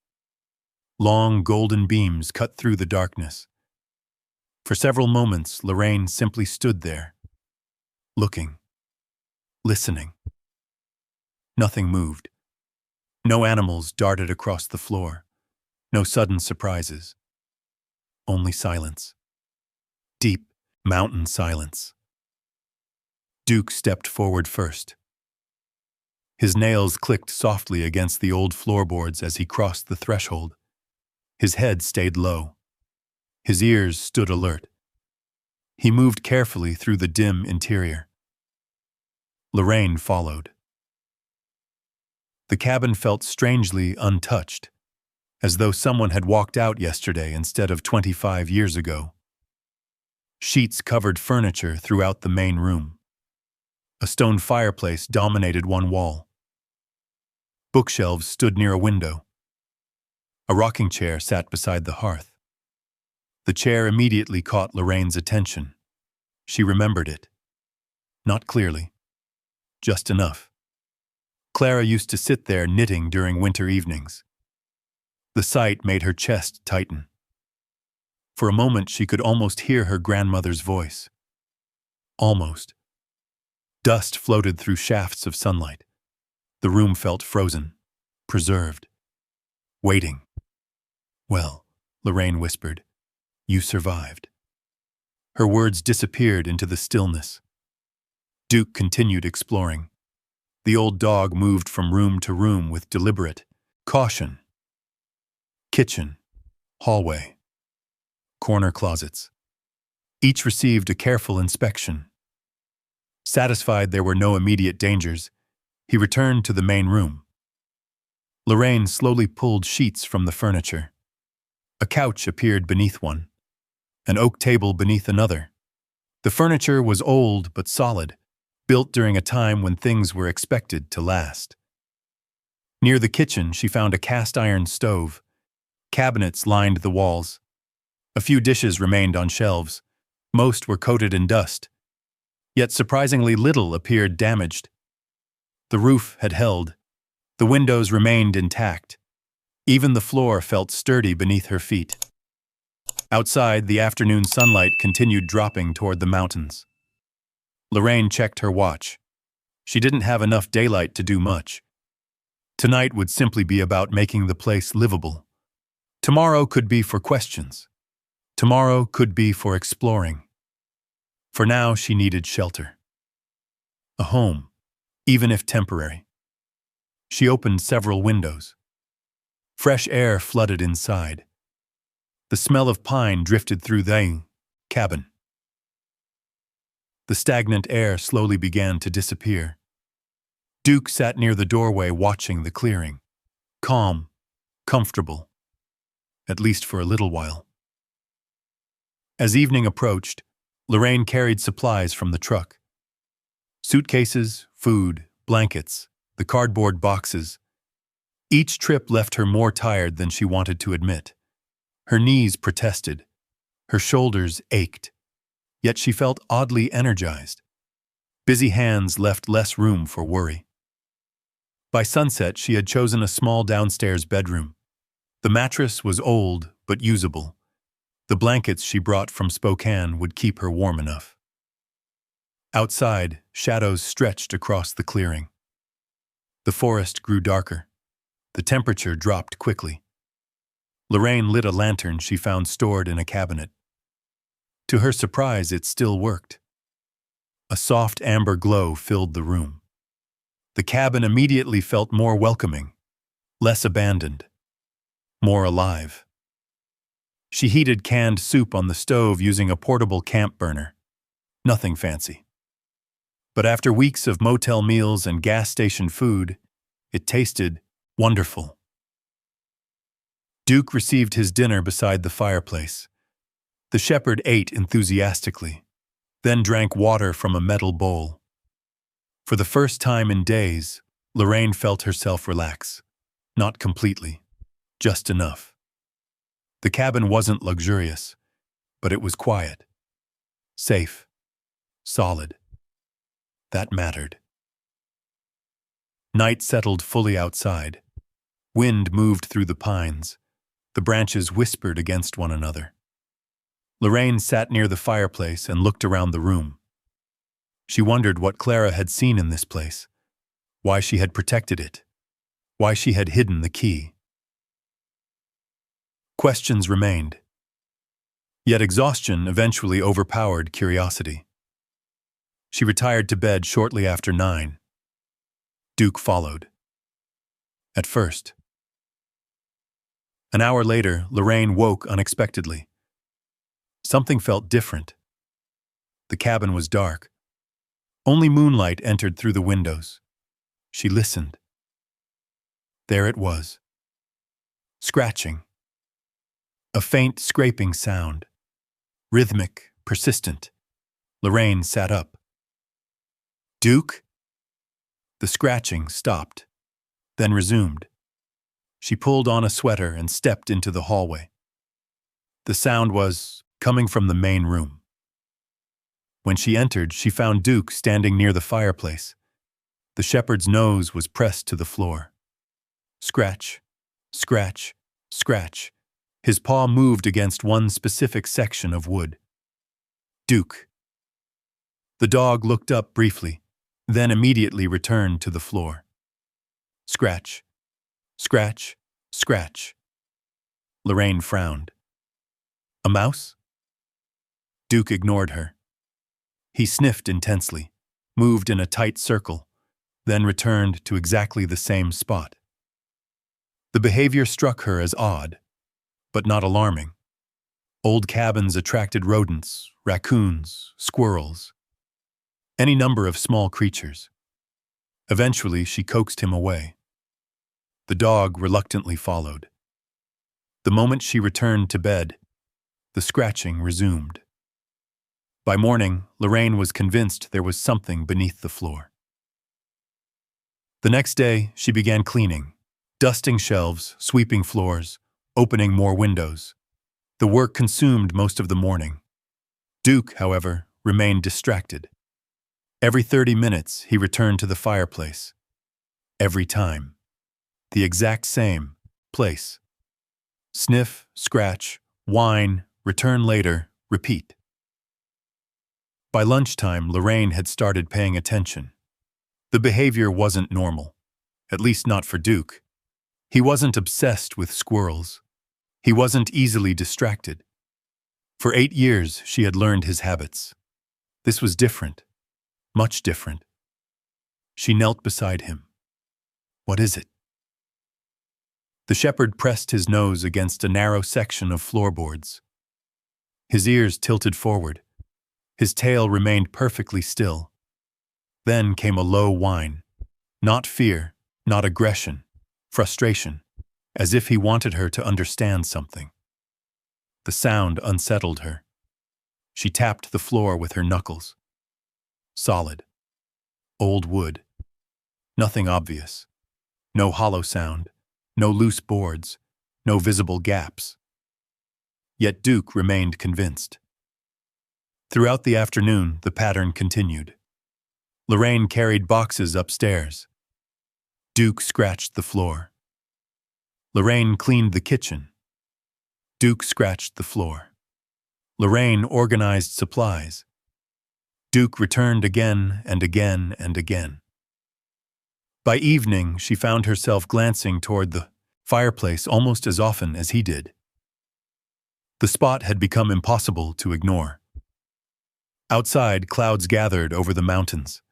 Long golden beams cut through the darkness. For several moments, Lorraine simply stood there, looking, listening. Nothing moved. No animals darted across the floor. No sudden surprises. Only silence. Deep, mountain silence. Duke stepped forward first. His nails clicked softly against the old floorboards as he crossed the threshold. His head stayed low. His ears stood alert. He moved carefully through the dim interior. Lorraine followed. The cabin felt strangely untouched, as though someone had walked out yesterday instead of 25 years ago. Sheets covered furniture throughout the main room. A stone fireplace dominated one wall. Bookshelves stood near a window. A rocking chair sat beside the hearth. The chair immediately caught Lorraine's attention. She remembered it. Not clearly. Just enough. Clara used to sit there knitting during winter evenings. The sight made her chest tighten. For a moment she could almost hear her grandmother's voice. Almost. Dust floated through shafts of sunlight. The room felt frozen, preserved, waiting. "Well," Lorraine whispered, "you survived." Her words disappeared into the stillness. Duke continued exploring. The old dog moved from room to room with deliberate caution. Kitchen, hallway, corner closets. Each received a careful inspection. Satisfied there were no immediate dangers, he returned to the main room. Lorraine slowly pulled sheets from the furniture. A couch appeared beneath one, an oak table beneath another. The furniture was old but solid, built during a time when things were expected to last. Near the kitchen, she found a cast-iron stove. Cabinets lined the walls. A few dishes remained on shelves. Most were coated in dust. Yet surprisingly little appeared damaged. The roof had held. The windows remained intact. Even the floor felt sturdy beneath her feet. Outside, the afternoon sunlight continued dropping toward the mountains. Lorraine checked her watch. She didn't have enough daylight to do much. Tonight would simply be about making the place livable. Tomorrow could be for questions. Tomorrow could be for exploring. For now, she needed shelter. A home, even if temporary. She opened several windows. Fresh air flooded inside. The smell of pine drifted through the cabin. The stagnant air slowly began to disappear. Duke sat near the doorway watching the clearing. Calm, comfortable, at least for a little while. As evening approached, Lorraine carried supplies from the truck. Suitcases, food, blankets, the cardboard boxes. Each trip left her more tired than she wanted to admit. Her knees protested. Her shoulders ached. Yet she felt oddly energized. Busy hands left less room for worry. By sunset, she had chosen a small downstairs bedroom. The mattress was old but usable. The blankets she brought from Spokane would keep her warm enough. Outside, shadows stretched across the clearing. The forest grew darker. The temperature dropped quickly. Lorraine lit a lantern she found stored in a cabinet. To her surprise, it still worked. A soft amber glow filled the room. The cabin immediately felt more welcoming, less abandoned, more alive. She heated canned soup on the stove using a portable camp burner. Nothing fancy. But after weeks of motel meals and gas station food, it tasted wonderful. Duke received his dinner beside the fireplace. The shepherd ate enthusiastically, then drank water from a metal bowl. For the first time in days, Lorraine felt herself relax. Not completely, just enough. The cabin wasn't luxurious, but it was quiet, safe, solid. That mattered. Night settled fully outside. Wind moved through the pines. The branches whispered against one another. Lorraine sat near the fireplace and looked around the room. She wondered what Clara had seen in this place, why she had protected it, why she had hidden the key. Questions remained. Yet exhaustion eventually overpowered curiosity. She retired to bed shortly after 9. Duke followed. At first. An hour later, Lorraine woke unexpectedly. Something felt different. The cabin was dark. Only moonlight entered through the windows. She listened. There it was. Scratching. A faint scraping sound. Rhythmic, persistent. Lorraine sat up. Duke? The scratching stopped, then resumed. She pulled on a sweater and stepped into the hallway. The sound was coming from the main room. When she entered, she found Duke standing near the fireplace. The shepherd's nose was pressed to the floor. Scratch, scratch, scratch. His paw moved against one specific section of wood. Duke. The dog looked up briefly, then immediately returned to the floor. Scratch, scratch, scratch. Lorraine frowned. A mouse? Duke ignored her. He sniffed intensely, moved in a tight circle, then returned to exactly the same spot. The behavior struck her as odd, but not alarming. Old cabins attracted rodents, raccoons, squirrels, any number of small creatures. Eventually, she coaxed him away. The dog reluctantly followed. The moment she returned to bed, the scratching resumed. By morning, Lorraine was convinced there was something beneath the floor. The next day, she began cleaning, dusting shelves, sweeping floors, opening more windows. The work consumed most of the morning. Duke, however, remained distracted. Every 30 minutes, he returned to the fireplace. every time. The exact same place. Sniff, scratch, whine, return later, repeat. By lunchtime, Lorraine had started paying attention. The behavior wasn't normal, at least not for Duke. He wasn't obsessed with squirrels. He wasn't easily distracted. For 8 years, she had learned his habits. This was different, much different. She knelt beside him. What is it? The shepherd pressed his nose against a narrow section of floorboards. His ears tilted forward. His tail remained perfectly still. Then came a low whine. Not fear, not aggression, frustration, as if he wanted her to understand something. The sound unsettled her. She tapped the floor with her knuckles. Solid. Old wood. Nothing obvious. No hollow sound. No loose boards. No visible gaps. Yet Duke remained convinced. Throughout the afternoon, the pattern continued. Lorraine carried boxes upstairs. Duke scratched the floor. Lorraine cleaned the kitchen. Duke scratched the floor. Lorraine organized supplies. Duke returned again and again and again. By evening, she found herself glancing toward the fireplace almost as often as he did. The spot had become impossible to ignore. Outside, clouds gathered over the mountains.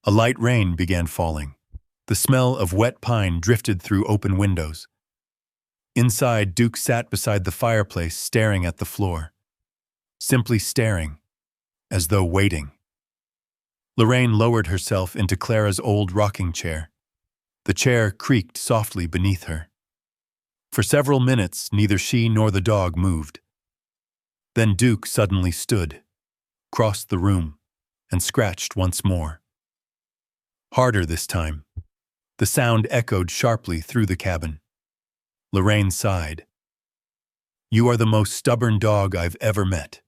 A light rain began falling. The smell of wet pine drifted through open windows. Inside, Duke sat beside the fireplace, staring at the floor. Simply staring, as though waiting. Lorraine lowered herself into Clara's old rocking chair. The chair creaked softly beneath her. For several minutes, neither she nor the dog moved. Then Duke suddenly stood, crossed the room, and scratched once more. Harder this time. The sound echoed sharply through the cabin. Lorraine sighed. "You are the most stubborn dog I've ever met."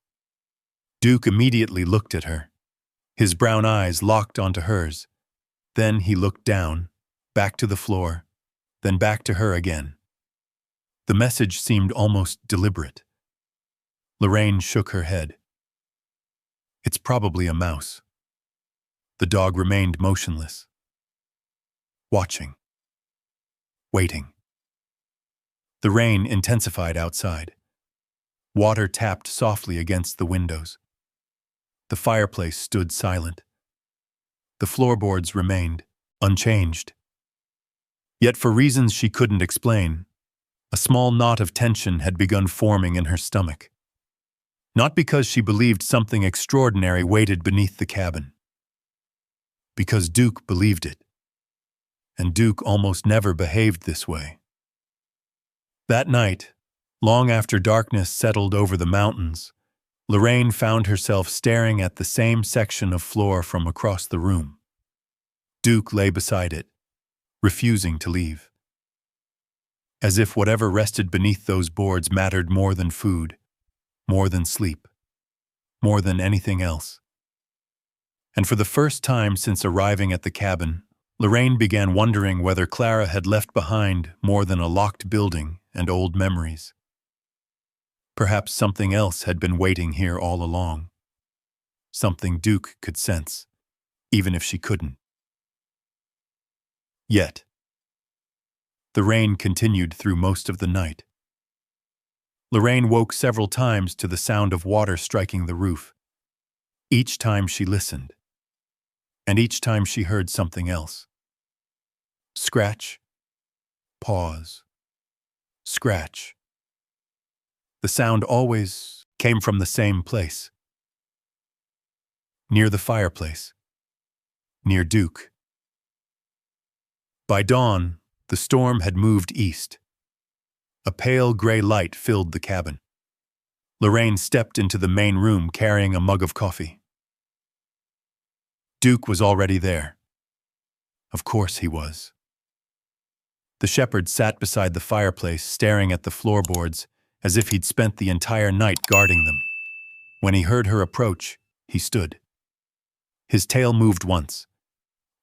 Duke immediately looked at her. His brown eyes locked onto hers. Then he looked down, back to the floor, then back to her again. The message seemed almost deliberate. Lorraine shook her head. "It's probably a mouse." The dog remained motionless. Watching. Waiting. The rain intensified outside. Water tapped softly against the windows. The fireplace stood silent. The floorboards remained unchanged. Yet for reasons she couldn't explain, a small knot of tension had begun forming in her stomach. Not because she believed something extraordinary waited beneath the cabin. Because Duke believed it. And Duke almost never behaved this way. That night, long after darkness settled over the mountains, Lorraine found herself staring at the same section of floor from across the room. Duke lay beside it, refusing to leave. As if whatever rested beneath those boards mattered more than food, more than sleep, more than anything else. And for the first time since arriving at the cabin, Lorraine began wondering whether Clara had left behind more than a locked building and old memories. Perhaps something else had been waiting here all along. Something Duke could sense, even if she couldn't. Yet, the rain continued through most of the night. Lorraine woke several times to the sound of water striking the roof. Each time she listened, and each time she heard something else. Scratch, pause, scratch. The sound always came from the same place. Near the fireplace. Near Duke. By dawn, the storm had moved east. A pale gray light filled the cabin. Lorraine stepped into the main room carrying a mug of coffee. Duke was already there. Of course he was. The shepherd sat beside the fireplace, staring at the floorboards as if he'd spent the entire night guarding them. When he heard her approach, he stood. His tail moved once,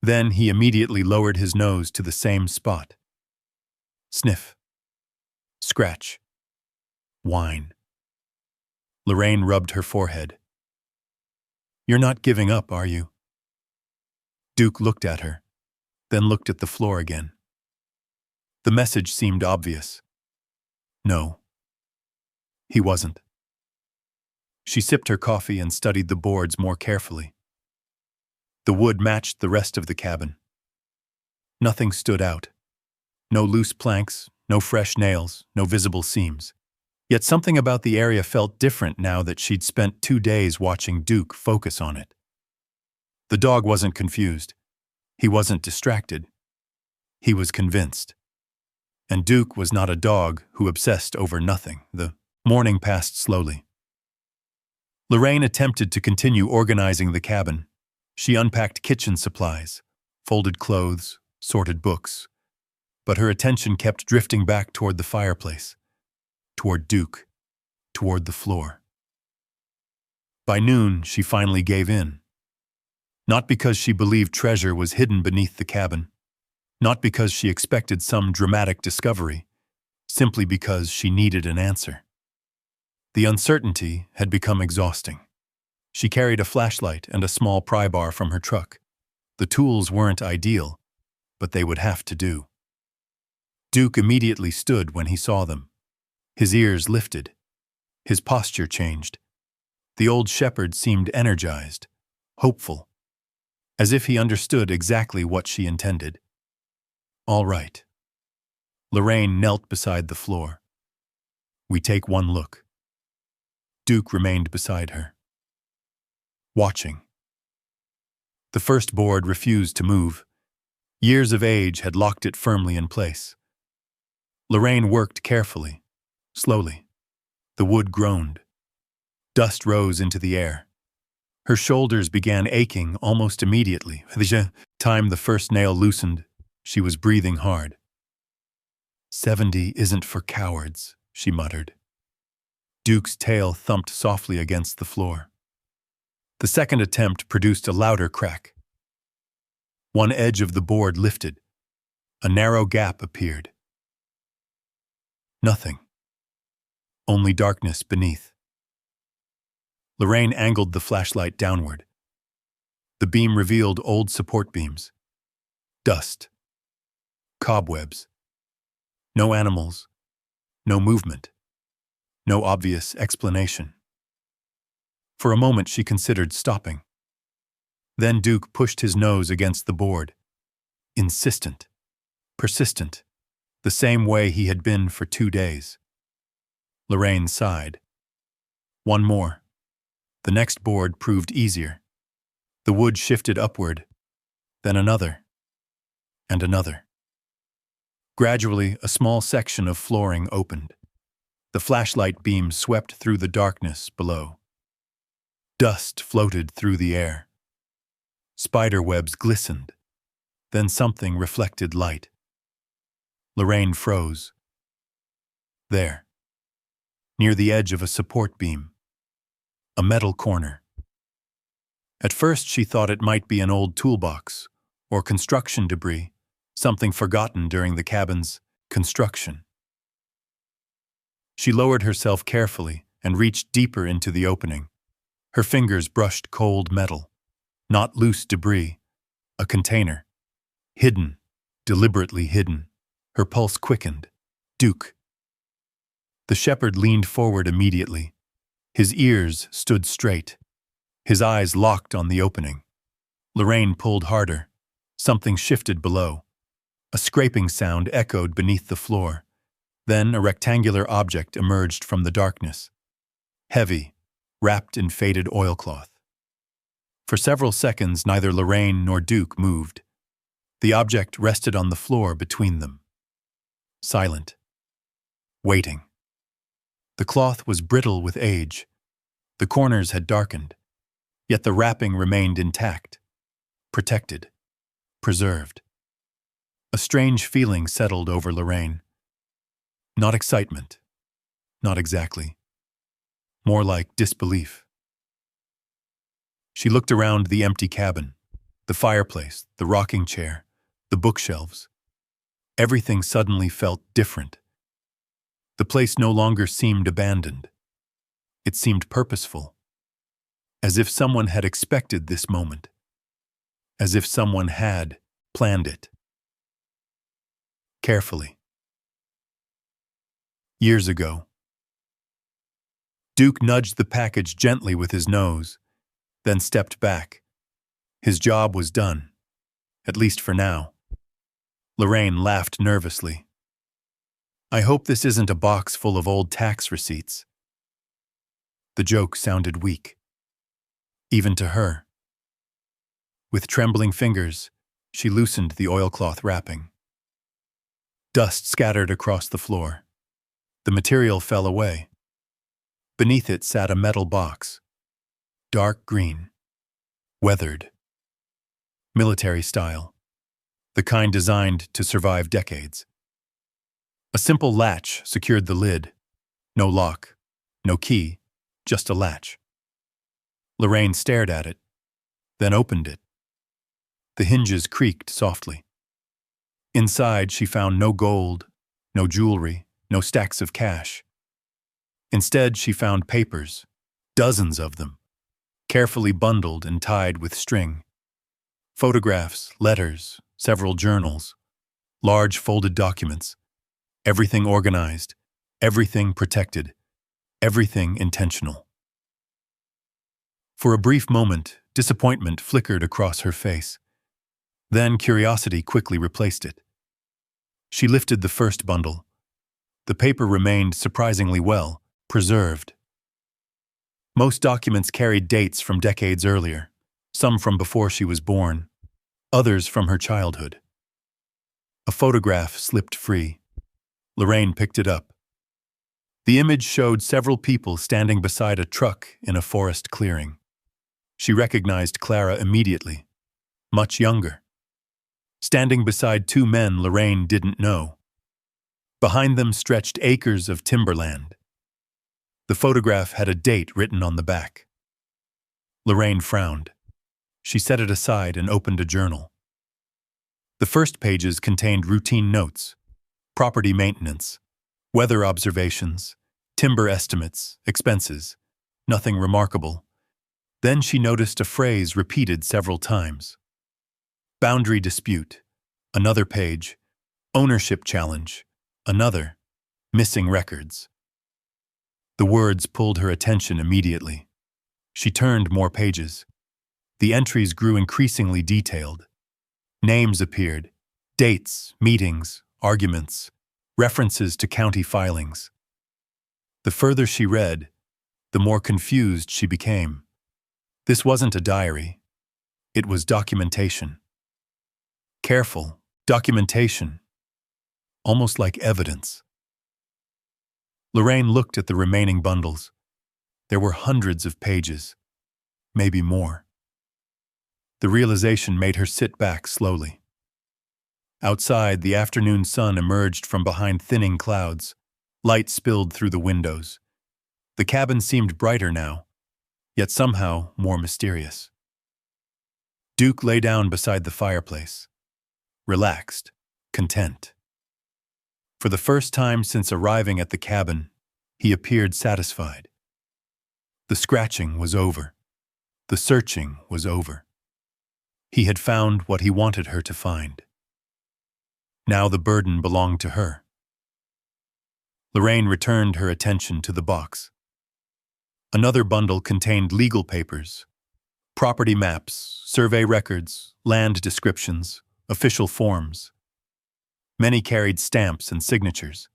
Then he immediately lowered his nose to the same spot. Sniff. Scratch. Whine. Lorraine rubbed her forehead. "You're not giving up, are you?" Duke looked at her, then looked at the floor again. The message seemed obvious. No. He wasn't. She sipped her coffee and studied the boards more carefully. The wood matched the rest of the cabin. Nothing stood out. No loose planks, no fresh nails, no visible seams. Yet something about the area felt different now that she'd spent 2 days watching Duke focus on it. The dog wasn't confused. He wasn't distracted. He was convinced. And Duke was not a dog who obsessed over nothing. The morning passed slowly. Lorraine attempted to continue organizing the cabin. She unpacked kitchen supplies, folded clothes, sorted books. But her attention kept drifting back toward the fireplace, toward Duke, toward the floor. By noon, she finally gave in. Not because she believed treasure was hidden beneath the cabin, not because she expected some dramatic discovery, simply because she needed an answer. The uncertainty had become exhausting. She carried a flashlight and a small pry bar from her truck. The tools weren't ideal, but they would have to do. Duke immediately stood when he saw them. His ears lifted. His posture changed. The old shepherd seemed energized, hopeful, as if he understood exactly what she intended. All right. Lorraine knelt beside the floor. We take one look. Duke remained beside her, watching. The first board refused to move. Years of age had locked it firmly in place. Lorraine worked carefully, slowly. The wood groaned. Dust rose into the air. Her shoulders began aching almost immediately. The time the first nail loosened, she was breathing hard. 70 isn't for cowards, she muttered. Duke's tail thumped softly against the floor. The second attempt produced a louder crack. One edge of the board lifted. A narrow gap appeared. Nothing. Only darkness beneath. Lorraine angled the flashlight downward. The beam revealed old support beams. Dust. Cobwebs. No animals. No movement. No obvious explanation. For a moment she considered stopping. Then Duke pushed his nose against the board. Insistent. Persistent. The same way he had been for 2 days. Lorraine sighed. One more. The next board proved easier. The wood shifted upward, then another, and another. Gradually, a small section of flooring opened. The flashlight beam swept through the darkness below. Dust floated through the air. Spider webs glistened. Then something reflected light. Lorraine froze. There, near the edge of a support beam. A metal corner. At first she thought it might be an old toolbox or construction debris, something forgotten during the cabin's construction. She lowered herself carefully and reached deeper into the opening. Her fingers brushed cold metal, not loose debris, a container. Hidden, deliberately hidden. Her pulse quickened. Duke. The shepherd leaned forward immediately. His ears stood straight. His eyes locked on the opening. Lorraine pulled harder. Something shifted below. A scraping sound echoed beneath the floor. Then a rectangular object emerged from the darkness. Heavy, wrapped in faded oilcloth. For several seconds, neither Lorraine nor Duke moved. The object rested on the floor between them. Silent. Waiting. The cloth was brittle with age. The corners had darkened. Yet the wrapping remained intact. Protected. Preserved. A strange feeling settled over Lorraine. Not excitement. Not exactly. More like disbelief. She looked around the empty cabin. The fireplace, the rocking chair, the bookshelves. Everything suddenly felt different. The place no longer seemed abandoned. It seemed purposeful, as if someone had expected this moment, as if someone had planned it. Carefully. Years ago. Duke nudged the package gently with his nose, then stepped back. His job was done, at least for now. Lorraine laughed nervously. I hope this isn't a box full of old tax receipts. The joke sounded weak, even to her. With trembling fingers, she loosened the oilcloth wrapping. Dust scattered across the floor. The material fell away. Beneath it sat a metal box, dark green, weathered, military style, the kind designed to survive decades. A simple latch secured the lid. No lock, no key, just a latch. Lorraine stared at it, then opened it. The hinges creaked softly. Inside, she found no gold, no jewelry, no stacks of cash. Instead, she found papers, dozens of them, carefully bundled and tied with string. Photographs, letters, several journals, large folded documents. Everything organized, everything protected, everything intentional. For a brief moment, disappointment flickered across her face. Then curiosity quickly replaced it. She lifted the first bundle. The paper remained surprisingly well preserved. Most documents carried dates from decades earlier, some from before she was born, others from her childhood. A photograph slipped free. Lorraine picked it up. The image showed several people standing beside a truck in a forest clearing. She recognized Clara immediately, much younger. Standing beside two men Lorraine didn't know. Behind them stretched acres of timberland. The photograph had a date written on the back. Lorraine frowned. She set it aside and opened a journal. The first pages contained routine notes, property maintenance, weather observations, timber estimates, expenses, nothing remarkable. Then she noticed a phrase repeated several times. Boundary dispute, another page. Ownership challenge, another. Missing records. The words pulled her attention immediately. She turned more pages. The entries grew increasingly detailed. Names appeared, dates, meetings, arguments, references to county filings. The further she read, the more confused she became. This wasn't a diary. It was documentation. Careful documentation, almost like evidence. Lorraine looked at the remaining bundles. There were hundreds of pages, maybe more. The realization made her sit back slowly. Outside, the afternoon sun emerged from behind thinning clouds. Light spilled through the windows. The cabin seemed brighter now, yet somehow more mysterious. Duke lay down beside the fireplace, relaxed, content. For the first time since arriving at the cabin, he appeared satisfied. The scratching was over. The searching was over. He had found what he wanted her to find. Now the burden belonged to her. Lorraine returned her attention to the box. Another bundle contained legal papers, property maps, survey records, land descriptions, official forms. Many carried stamps and signatures.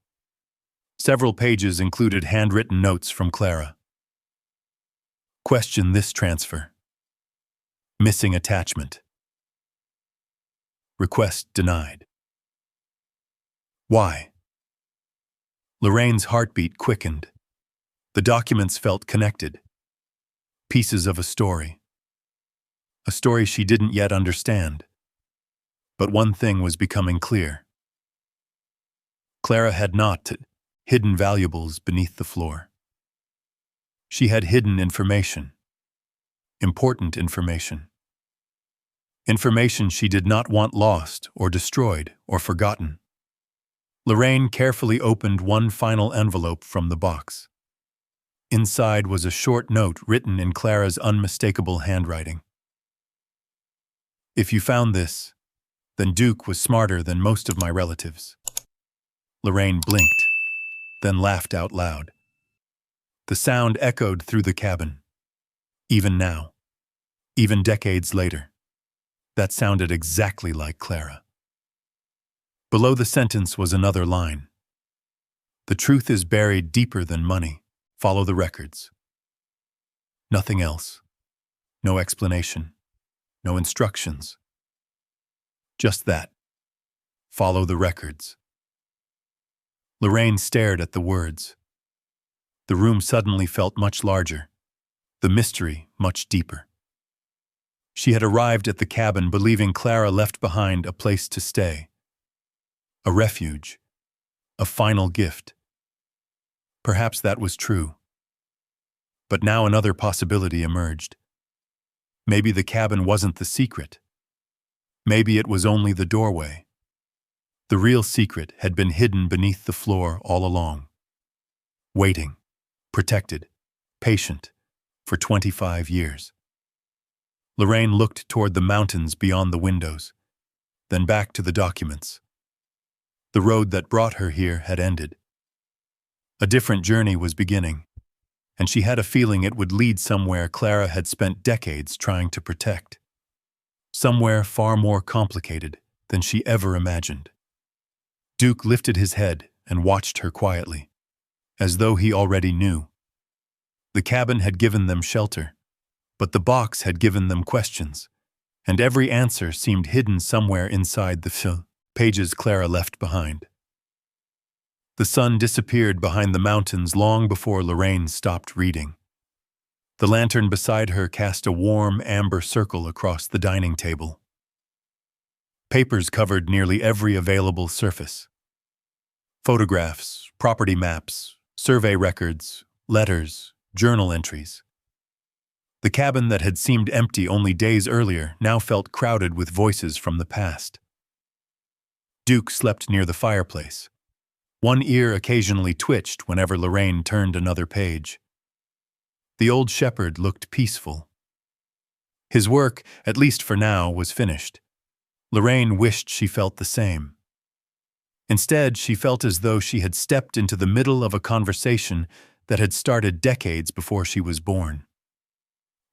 Several pages included handwritten notes from Clara. Question this transfer. Missing attachment. Request denied. Why? Lorraine's heartbeat quickened. The documents felt connected. Pieces of a story. A story she didn't yet understand. But one thing was becoming clear. Clara had not hidden valuables beneath the floor. She had hidden information. Important information. Information she did not want lost or destroyed or forgotten. Lorraine carefully opened one final envelope from the box. Inside was a short note written in Clara's unmistakable handwriting. "If you found this, then Duke was smarter than most of my relatives." Lorraine blinked, then laughed out loud. The sound echoed through the cabin. Even now, even decades later, that sounded exactly like Clara. Below the sentence was another line. "The truth is buried deeper than money. Follow the records." Nothing else. No explanation. No instructions. Just that. Follow the records. Lorraine stared at the words. The room suddenly felt much larger, the mystery much deeper. She had arrived at the cabin believing Clara left behind a place to stay, a refuge, a final gift. Perhaps that was true. But now another possibility emerged. Maybe the cabin wasn't the secret. Maybe it was only the doorway. The real secret had been hidden beneath the floor all along. Waiting, protected, patient, for 25 years. Lorraine looked toward the mountains beyond the windows, then back to the documents. The road that brought her here had ended. A different journey was beginning, and she had a feeling it would lead somewhere Clara had spent decades trying to protect. Somewhere far more complicated than she ever imagined. Duke lifted his head and watched her quietly, as though he already knew. The cabin had given them shelter, but the box had given them questions, and every answer seemed hidden somewhere inside the pages Clara left behind. The sun disappeared behind the mountains long before Lorraine stopped reading. The lantern beside her cast a warm amber circle across the dining table. Papers covered nearly every available surface. Photographs, property maps, survey records, letters, journal entries. The cabin that had seemed empty only days earlier now felt crowded with voices from the past. Duke slept near the fireplace. One ear occasionally twitched whenever Lorraine turned another page. The old shepherd looked peaceful. His work, at least for now, was finished. Lorraine wished she felt the same. Instead, she felt as though she had stepped into the middle of a conversation that had started decades before she was born.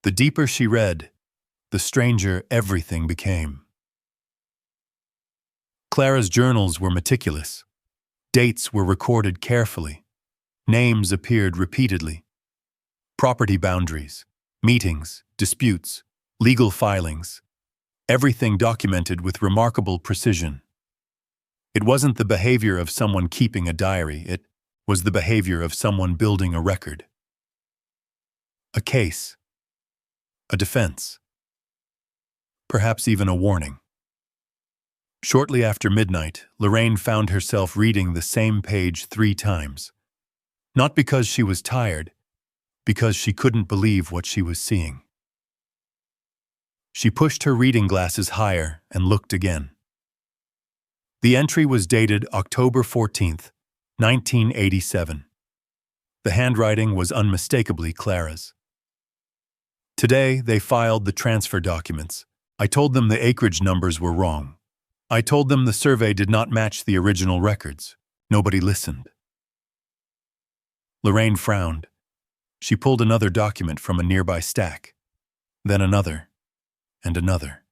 The deeper she read, the stranger everything became. Clara's journals were meticulous. Dates were recorded carefully. Names appeared repeatedly. Property boundaries, meetings, disputes, legal filings. Everything documented with remarkable precision. It wasn't the behavior of someone keeping a diary, it was the behavior of someone building a record. A case. A defense. Perhaps even a warning. Shortly after midnight, Lorraine found herself reading the same page 3 times. Not because she was tired, because she couldn't believe what she was seeing. She pushed her reading glasses higher and looked again. The entry was dated October 14th, 1987. The handwriting was unmistakably Clara's. "Today, they filed the transfer documents. I told them the acreage numbers were wrong. I told them the survey did not match the original records. Nobody listened." Lorraine frowned. She pulled another document from a nearby stack, then another, and another.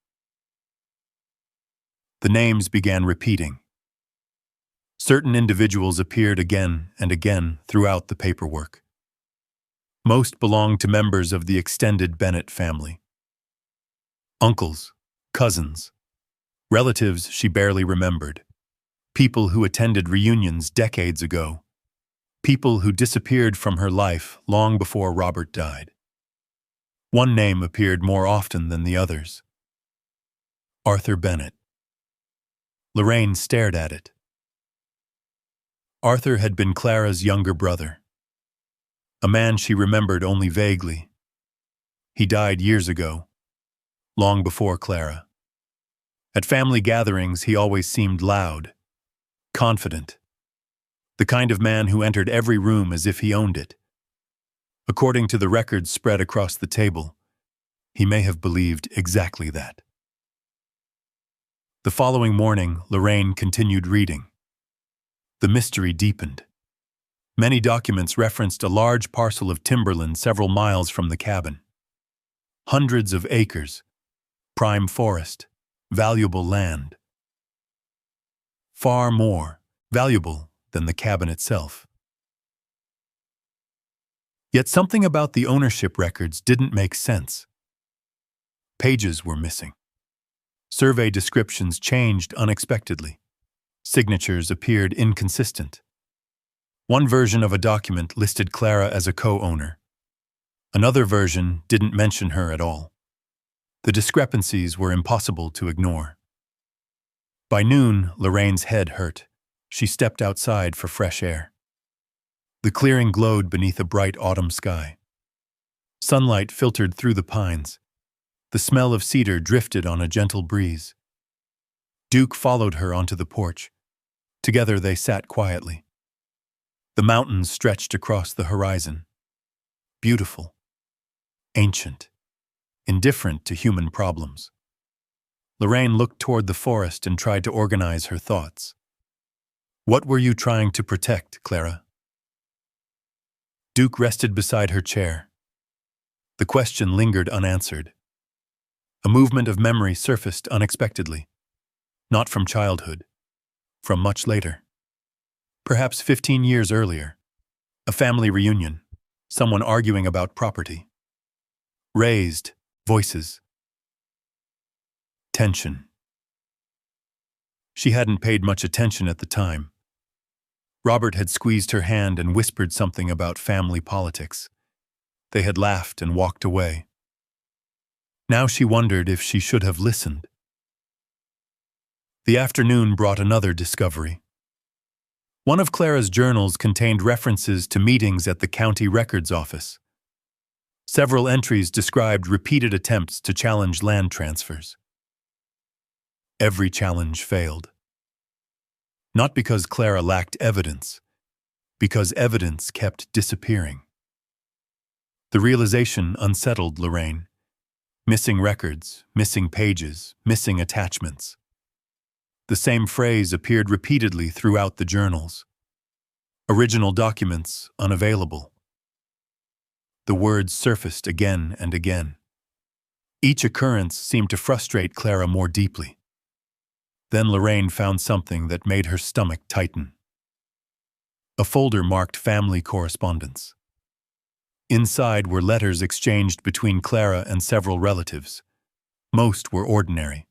The names began repeating. Certain individuals appeared again and again throughout the paperwork. Most belonged to members of the extended Bennett family. Uncles, cousins, relatives she barely remembered, people who attended reunions decades ago, people who disappeared from her life long before Robert died. One name appeared more often than the others. Arthur Bennett. Lorraine stared at it. Arthur had been Clara's younger brother, a man she remembered only vaguely. He died years ago, long before Clara. At family gatherings, he always seemed loud, confident, the kind of man who entered every room as if he owned it. According to the records spread across the table, he may have believed exactly that. The following morning, Lorraine continued reading. The mystery deepened. Many documents referenced a large parcel of timberland several miles from the cabin. Hundreds of acres, prime forest, valuable land. Far more valuable than the cabin itself. Yet something about the ownership records didn't make sense. Pages were missing. Survey descriptions changed unexpectedly. Signatures appeared inconsistent. One version of a document listed Clara as a co-owner. Another version didn't mention her at all. The discrepancies were impossible to ignore. By noon, Lorraine's head hurt. She stepped outside for fresh air. The clearing glowed beneath a bright autumn sky. Sunlight filtered through the pines. The smell of cedar drifted on a gentle breeze. Duke followed her onto the porch. Together they sat quietly. The mountains stretched across the horizon. Beautiful, ancient, indifferent to human problems. Lorraine looked toward the forest and tried to organize her thoughts. What were you trying to protect, Clara? Duke rested beside her chair. The question lingered unanswered. A movement of memory surfaced unexpectedly. Not from childhood, from much later. Perhaps 15 years earlier. A family reunion, someone arguing about property. Raised voices. Tension. She hadn't paid much attention at the time. Robert had squeezed her hand and whispered something about family politics. They had laughed and walked away. Now she wondered if she should have listened. The afternoon brought another discovery. One of Clara's journals contained references to meetings at the county records office. Several entries described repeated attempts to challenge land transfers. Every challenge failed. Not because Clara lacked evidence, because evidence kept disappearing. The realization unsettled Lorraine. Missing records, missing pages, missing attachments. The same phrase appeared repeatedly throughout the journals. Original documents unavailable. The words surfaced again and again. Each occurrence seemed to frustrate Clara more deeply. Then Lorraine found something that made her stomach tighten. A folder marked family correspondence. Inside were letters exchanged between Clara and several relatives. Most were ordinary.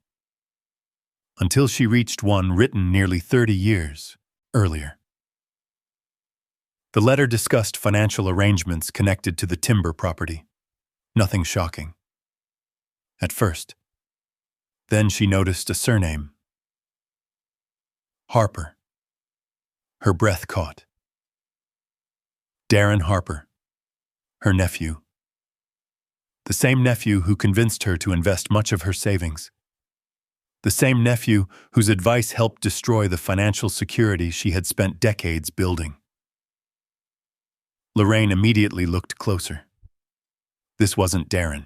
Until she reached one written nearly 30 years earlier. The letter discussed financial arrangements connected to the timber property. Nothing shocking. At first. Then she noticed a surname. Harper. Her breath caught. Darren Harper. Her nephew. The same nephew who convinced her to invest much of her savings. The same nephew whose advice helped destroy the financial security she had spent decades building. Lorraine immediately looked closer. This wasn't Darren.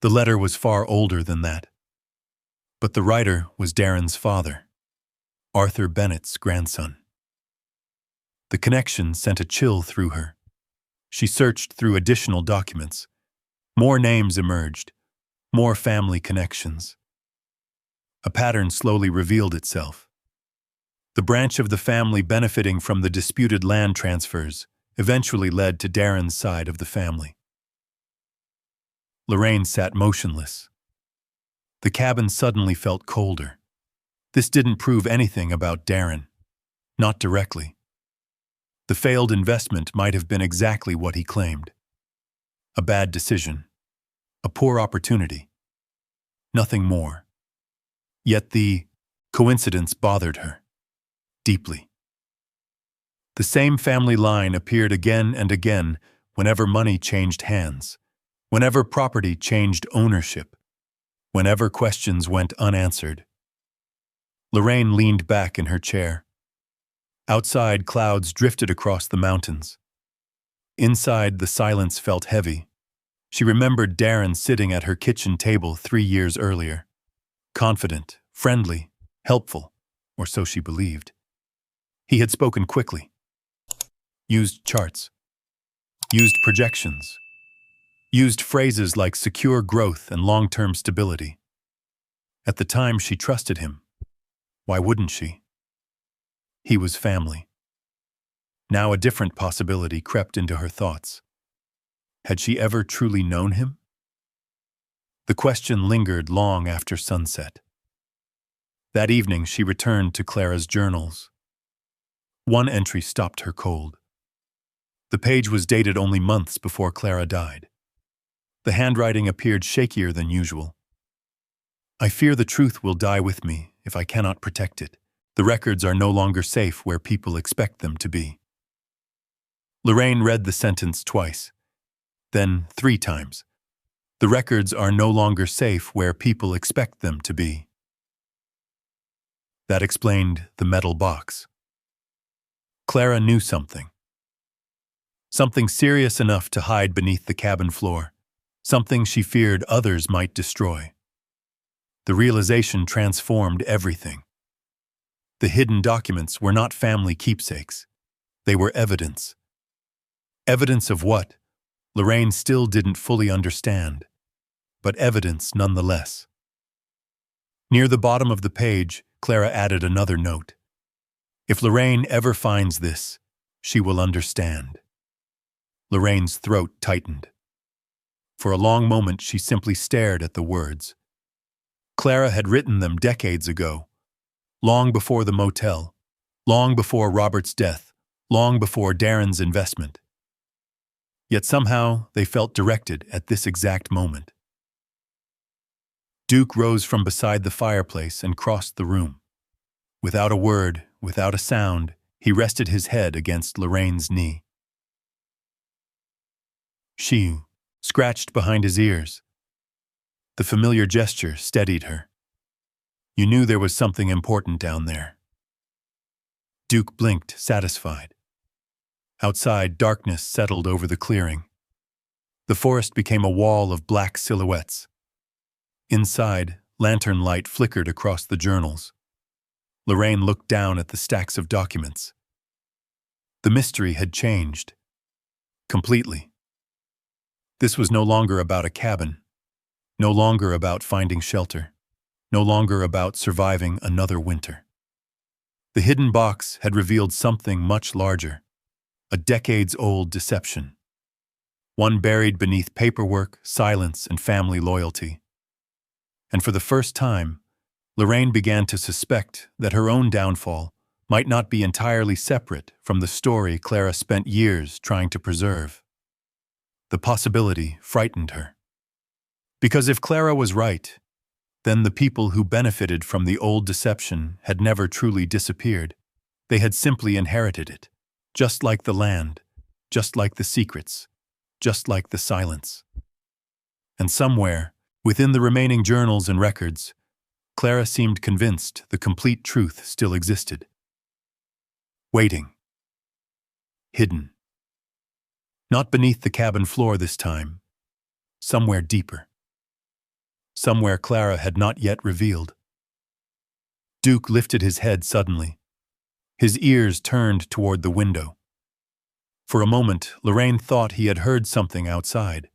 The letter was far older than that. But the writer was Darren's father, Arthur Bennett's grandson. The connection sent a chill through her. She searched through additional documents. More names emerged, more family connections. A pattern slowly revealed itself. The branch of the family benefiting from the disputed land transfers eventually led to Darren's side of the family. Lorraine sat motionless. The cabin suddenly felt colder. This didn't prove anything about Darren. Not directly. The failed investment might have been exactly what he claimed. A bad decision. A poor opportunity. Nothing more. Yet the coincidence bothered her. Deeply. The same family line appeared again and again whenever money changed hands, whenever property changed ownership. whenever questions went unanswered. Lorraine leaned back in her chair. Outside, clouds drifted across the mountains. Inside, the silence felt heavy. She remembered Darren sitting at her kitchen table 3 years earlier. Confident, friendly, helpful, or so she believed. He had spoken quickly, used charts, used projections, used phrases like secure growth and long-term stability. At the time, she trusted him. Why wouldn't she? He was family. Now a different possibility crept into her thoughts. Had she ever truly known him? The question lingered long after sunset. That evening, she returned to Clara's journals. One entry stopped her cold. The page was dated only months before Clara died. The handwriting appeared shakier than usual. I fear the truth will die with me if I cannot protect it. The records are no longer safe where people expect them to be. Lorraine read the sentence twice, then 3 times. The records are no longer safe where people expect them to be. That explained the metal box. Clara knew something. Something serious enough to hide beneath the cabin floor. Something she feared others might destroy. The realization transformed everything. The hidden documents were not family keepsakes. They were evidence. Evidence of what? Lorraine still didn't fully understand, but evidence nonetheless. Near the bottom of the page, Clara added another note. If Lorraine ever finds this, she will understand. Lorraine's throat tightened. For a long moment, she simply stared at the words. Clara had written them decades ago, long before the motel, long before Robert's death, long before Darren's investment. Yet somehow they felt directed at this exact moment. Duke rose from beside the fireplace and crossed the room. Without a word, without a sound, he rested his head against Lorraine's knee. She scratched behind his ears. The familiar gesture steadied her. You knew there was something important down there. Duke blinked, satisfied. Outside, darkness settled over the clearing. The forest became a wall of black silhouettes. Inside, lantern light flickered across the journals. Lorraine looked down at the stacks of documents. The mystery had changed. Completely. This was no longer about a cabin, no longer about finding shelter, no longer about surviving another winter. The hidden box had revealed something much larger, a decades-old deception, one buried beneath paperwork, silence, and family loyalty. And for the first time, Lorraine began to suspect that her own downfall might not be entirely separate from the story Clara spent years trying to preserve. The possibility frightened her. Because if Clara was right, then the people who benefited from the old deception had never truly disappeared. They had simply inherited it, just like the land, just like the secrets, just like the silence. And somewhere, within the remaining journals and records, Clara seemed convinced the complete truth still existed. Waiting. Hidden. Not beneath the cabin floor this time. Somewhere deeper. Somewhere Clara had not yet revealed. Duke lifted his head suddenly. His ears turned toward the window. For a moment, Lorraine thought he had heard something outside,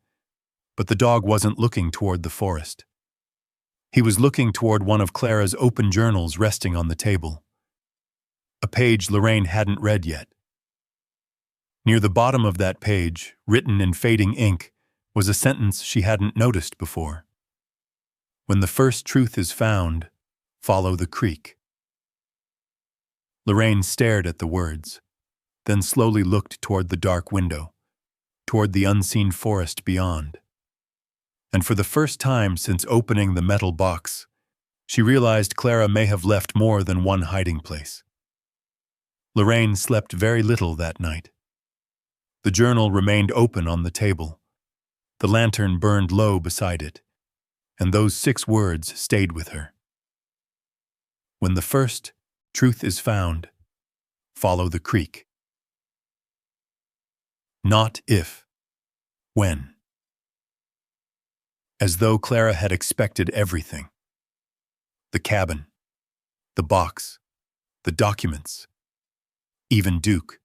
but the dog wasn't looking toward the forest. He was looking toward one of Clara's open journals resting on the table. A page Lorraine hadn't read yet. Near the bottom of that page, written in fading ink, was a sentence she hadn't noticed before. When the first truth is found, follow the creek. Lorraine stared at the words, then slowly looked toward the dark window, toward the unseen forest beyond. And for the first time since opening the metal box, she realized Clara may have left more than one hiding place. Lorraine slept very little that night. The journal remained open on the table. The lantern burned low beside it. and those 6 words stayed with her. When the first truth is found, follow the creek. Not if, when. As though Clara had expected everything. The cabin, the box, the documents, even Duke.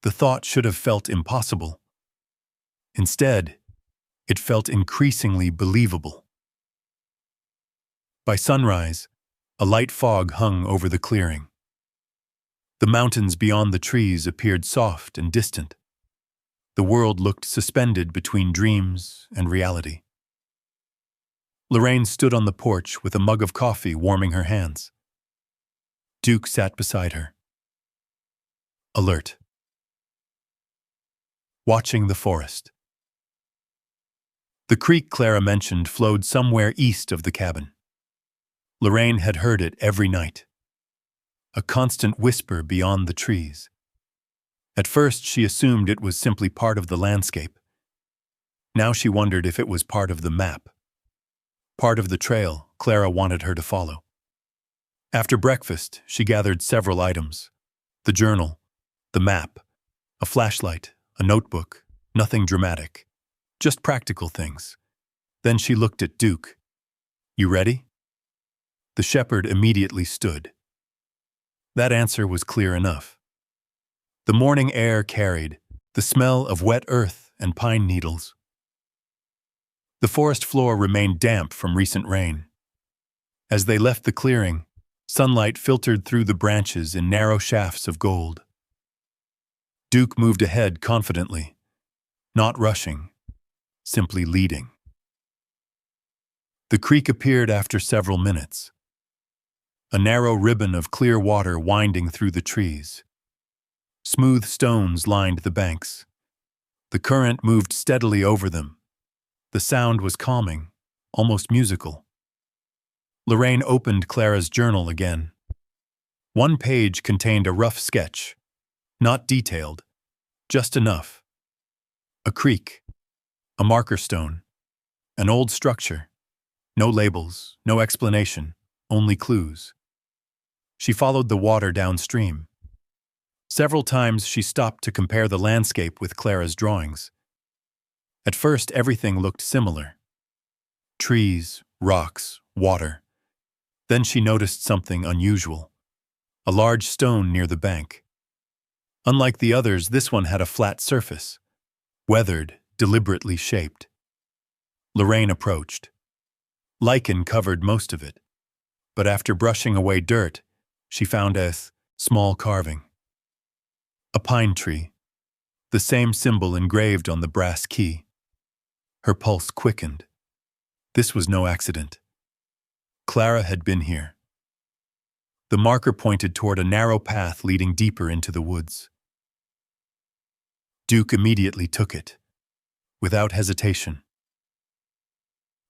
The thought should have felt impossible. Instead, it felt increasingly believable. By sunrise, a light fog hung over the clearing. The mountains beyond the trees appeared soft and distant. The world looked suspended between dreams and reality. Lorraine stood on the porch with a mug of coffee warming her hands. Duke sat beside her. Alert. Watching the forest. The creek Clara mentioned flowed somewhere east of the cabin. Lorraine had heard it every night. A constant whisper beyond the trees. At first, she assumed it was simply part of the landscape. Now she wondered if it was part of the map. Part of the trail Clara wanted her to follow. After breakfast, she gathered several items. The journal, the map, a flashlight, a notebook, nothing dramatic. Just practical things. Then she looked at Duke. You ready? The shepherd immediately stood. That answer was clear enough. The morning air carried the smell of wet earth and pine needles. The forest floor remained damp from recent rain. As they left the clearing, sunlight filtered through the branches in narrow shafts of gold. Duke moved ahead confidently, not rushing, simply leading. The creek appeared after several minutes. A narrow ribbon of clear water winding through the trees. Smooth stones lined the banks. The current moved steadily over them. The sound was calming, almost musical. Lorraine opened Clara's journal again. One page contained a rough sketch, not detailed, just enough. A creek, a marker stone, an old structure. No labels, no explanation, only clues. She followed the water downstream. Several times she stopped to compare the landscape with Clara's drawings. At first, everything looked similar. Trees, rocks, water. Then she noticed something unusual. A large stone near the bank. Unlike the others, this one had a flat surface, weathered, deliberately shaped. Lorraine approached. Lichen covered most of it, but after brushing away dirt, she found a small carving. A pine tree, the same symbol engraved on the brass key. Her pulse quickened. This was no accident. Clara had been here. The marker pointed toward a narrow path leading deeper into the woods. Duke immediately took it, without hesitation.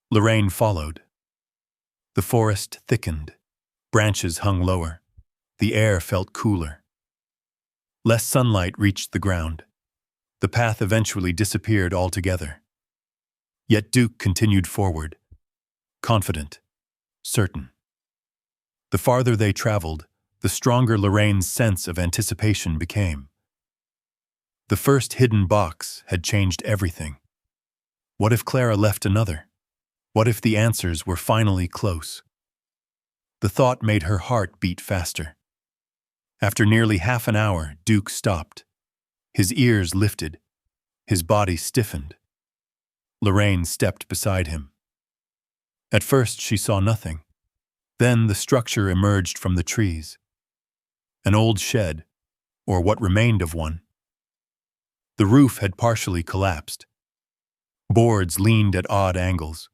Lorraine followed. The forest thickened. Branches hung lower. The air felt cooler. Less sunlight reached the ground. The path eventually disappeared altogether. Yet Duke continued forward, confident, certain. The farther they traveled, the stronger Lorraine's sense of anticipation became. The first hidden box had changed everything. What if Clara left another? What if the answers were finally close? The thought made her heart beat faster. After nearly half an hour, Duke stopped. His ears lifted. His body stiffened. Lorraine stepped beside him. At first, she saw nothing. Then the structure emerged from the trees. An old shed, or what remained of one. The roof had partially collapsed. Boards leaned at odd angles.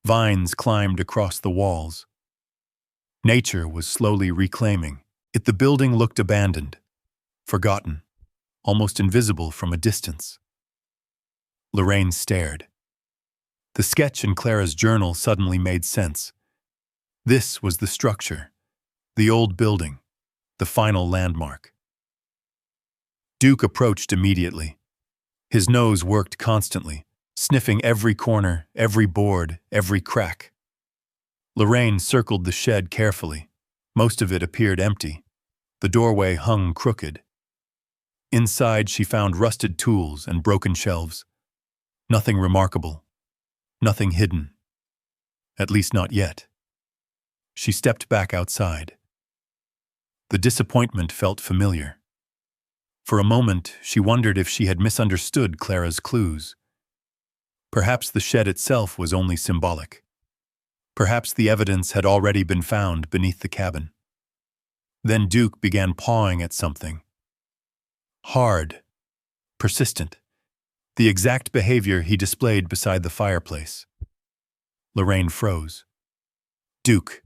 Vines climbed across the walls. Nature was slowly reclaiming it. The building looked abandoned, forgotten, almost invisible from a distance. Lorraine stared. The sketch in Clara's journal suddenly made sense. This was the structure, the old building, the final landmark. Duke approached immediately. His nose worked constantly, sniffing every corner, every board, every crack. Lorraine circled the shed carefully. Most of it appeared empty. The doorway hung crooked. Inside, she found rusted tools and broken shelves. Nothing remarkable. Nothing hidden. At least not yet. She stepped back outside. The disappointment felt familiar. For a moment, she wondered if she had misunderstood Clara's clues. Perhaps the shed itself was only symbolic. Perhaps the evidence had already been found beneath the cabin. Then Duke began pawing at something. Hard, persistent, the exact behavior he displayed beside the fireplace. Lorraine froze. Duke.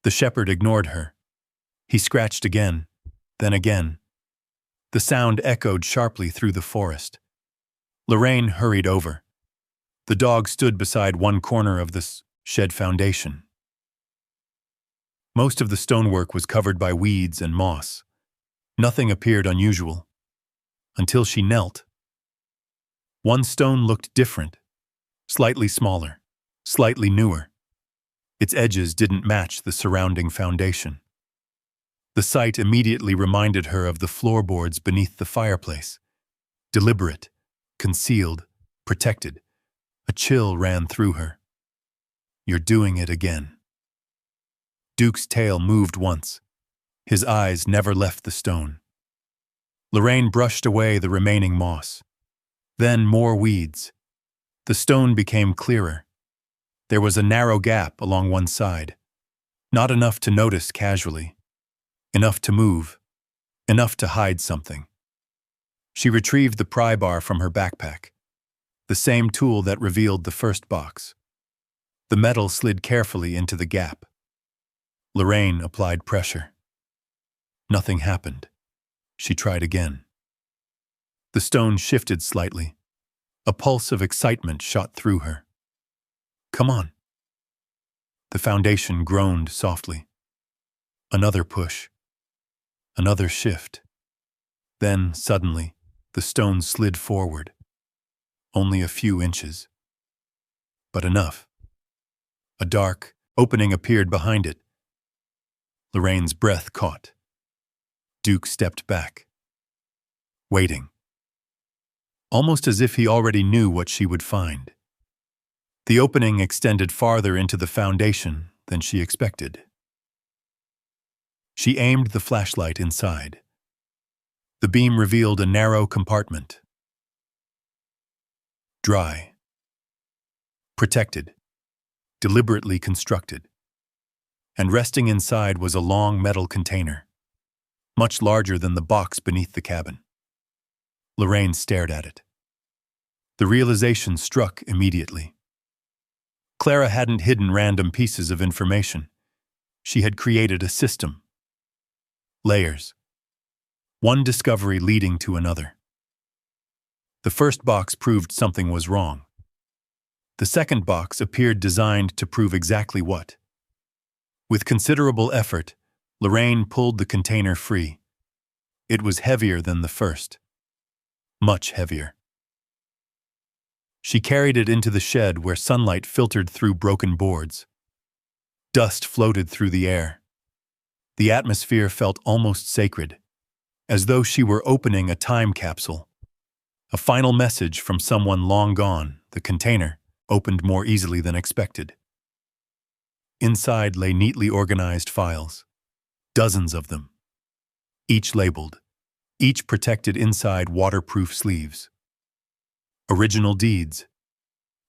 The shepherd ignored her. He scratched again, then again. The sound echoed sharply through the forest. Lorraine hurried over. The dog stood beside one corner of the shed foundation. Most of the stonework was covered by weeds and moss. Nothing appeared unusual. Until she knelt. One stone looked different, slightly smaller, slightly newer. Its edges didn't match the surrounding foundation. The sight immediately reminded her of the floorboards beneath the fireplace. Deliberate, concealed, protected. A chill ran through her. You're doing it again. Duke's tail moved once. His eyes never left the stone. Lorraine brushed away the remaining moss. Then more weeds. The stone became clearer. There was a narrow gap along one side. Not enough to notice casually. Enough to move. Enough to hide something. She retrieved the pry bar from her backpack. The same tool that revealed the first box. The metal slid carefully into the gap. Lorraine applied pressure. Nothing happened. She tried again. The stone shifted slightly. A pulse of excitement shot through her. Come on. The foundation groaned softly. Another push. Another shift. Then, suddenly, the stone slid forward. Only a few inches. But enough. A dark opening appeared behind it. Lorraine's breath caught. Duke stepped back. Waiting. Almost as if he already knew what she would find. The opening extended farther into the foundation than she expected. She aimed the flashlight inside. The beam revealed a narrow compartment. Dry. Protected. Deliberately constructed. And resting inside was a long metal container, much larger than the box beneath the cabin. Lorraine stared at it. The realization struck immediately. Clara hadn't hidden random pieces of information. She had created a system. Layers. One discovery leading to another. The first box proved something was wrong. The second box appeared designed to prove exactly what. With considerable effort, Lorraine pulled the container free. It was heavier than the first. Much heavier. She carried it into the shed where sunlight filtered through broken boards. Dust floated through the air. The atmosphere felt almost sacred, as though she were opening a time capsule. A final message from someone long gone. The container opened more easily than expected. Inside lay neatly organized files, dozens of them, each labeled, each protected inside waterproof sleeves. Original deeds,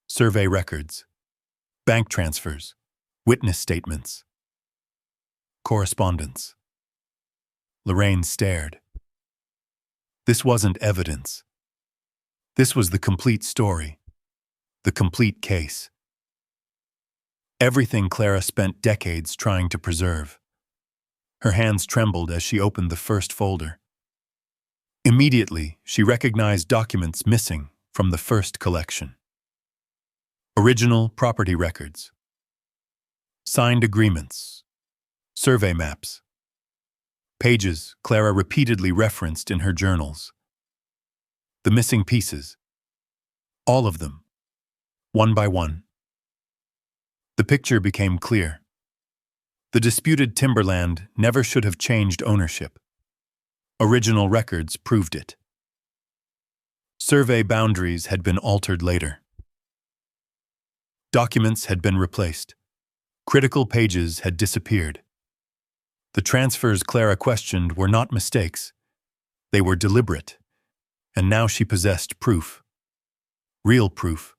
survey records, bank transfers, witness statements, correspondence. Lorraine stared. This wasn't evidence. This was the complete story, the complete case. Everything Clara spent decades trying to preserve. Her hands trembled as she opened the first folder. Immediately, she recognized documents missing from the first collection. Original property records. Signed agreements. Survey maps. Pages Clara repeatedly referenced in her journals. The missing pieces. All of them, one by one. The picture became clear. The disputed timberland never should have changed ownership. Original records proved it. Survey boundaries had been altered later. Documents had been replaced. Critical pages had disappeared. The transfers Clara questioned were not mistakes. They were deliberate. And now she possessed proof. Real proof.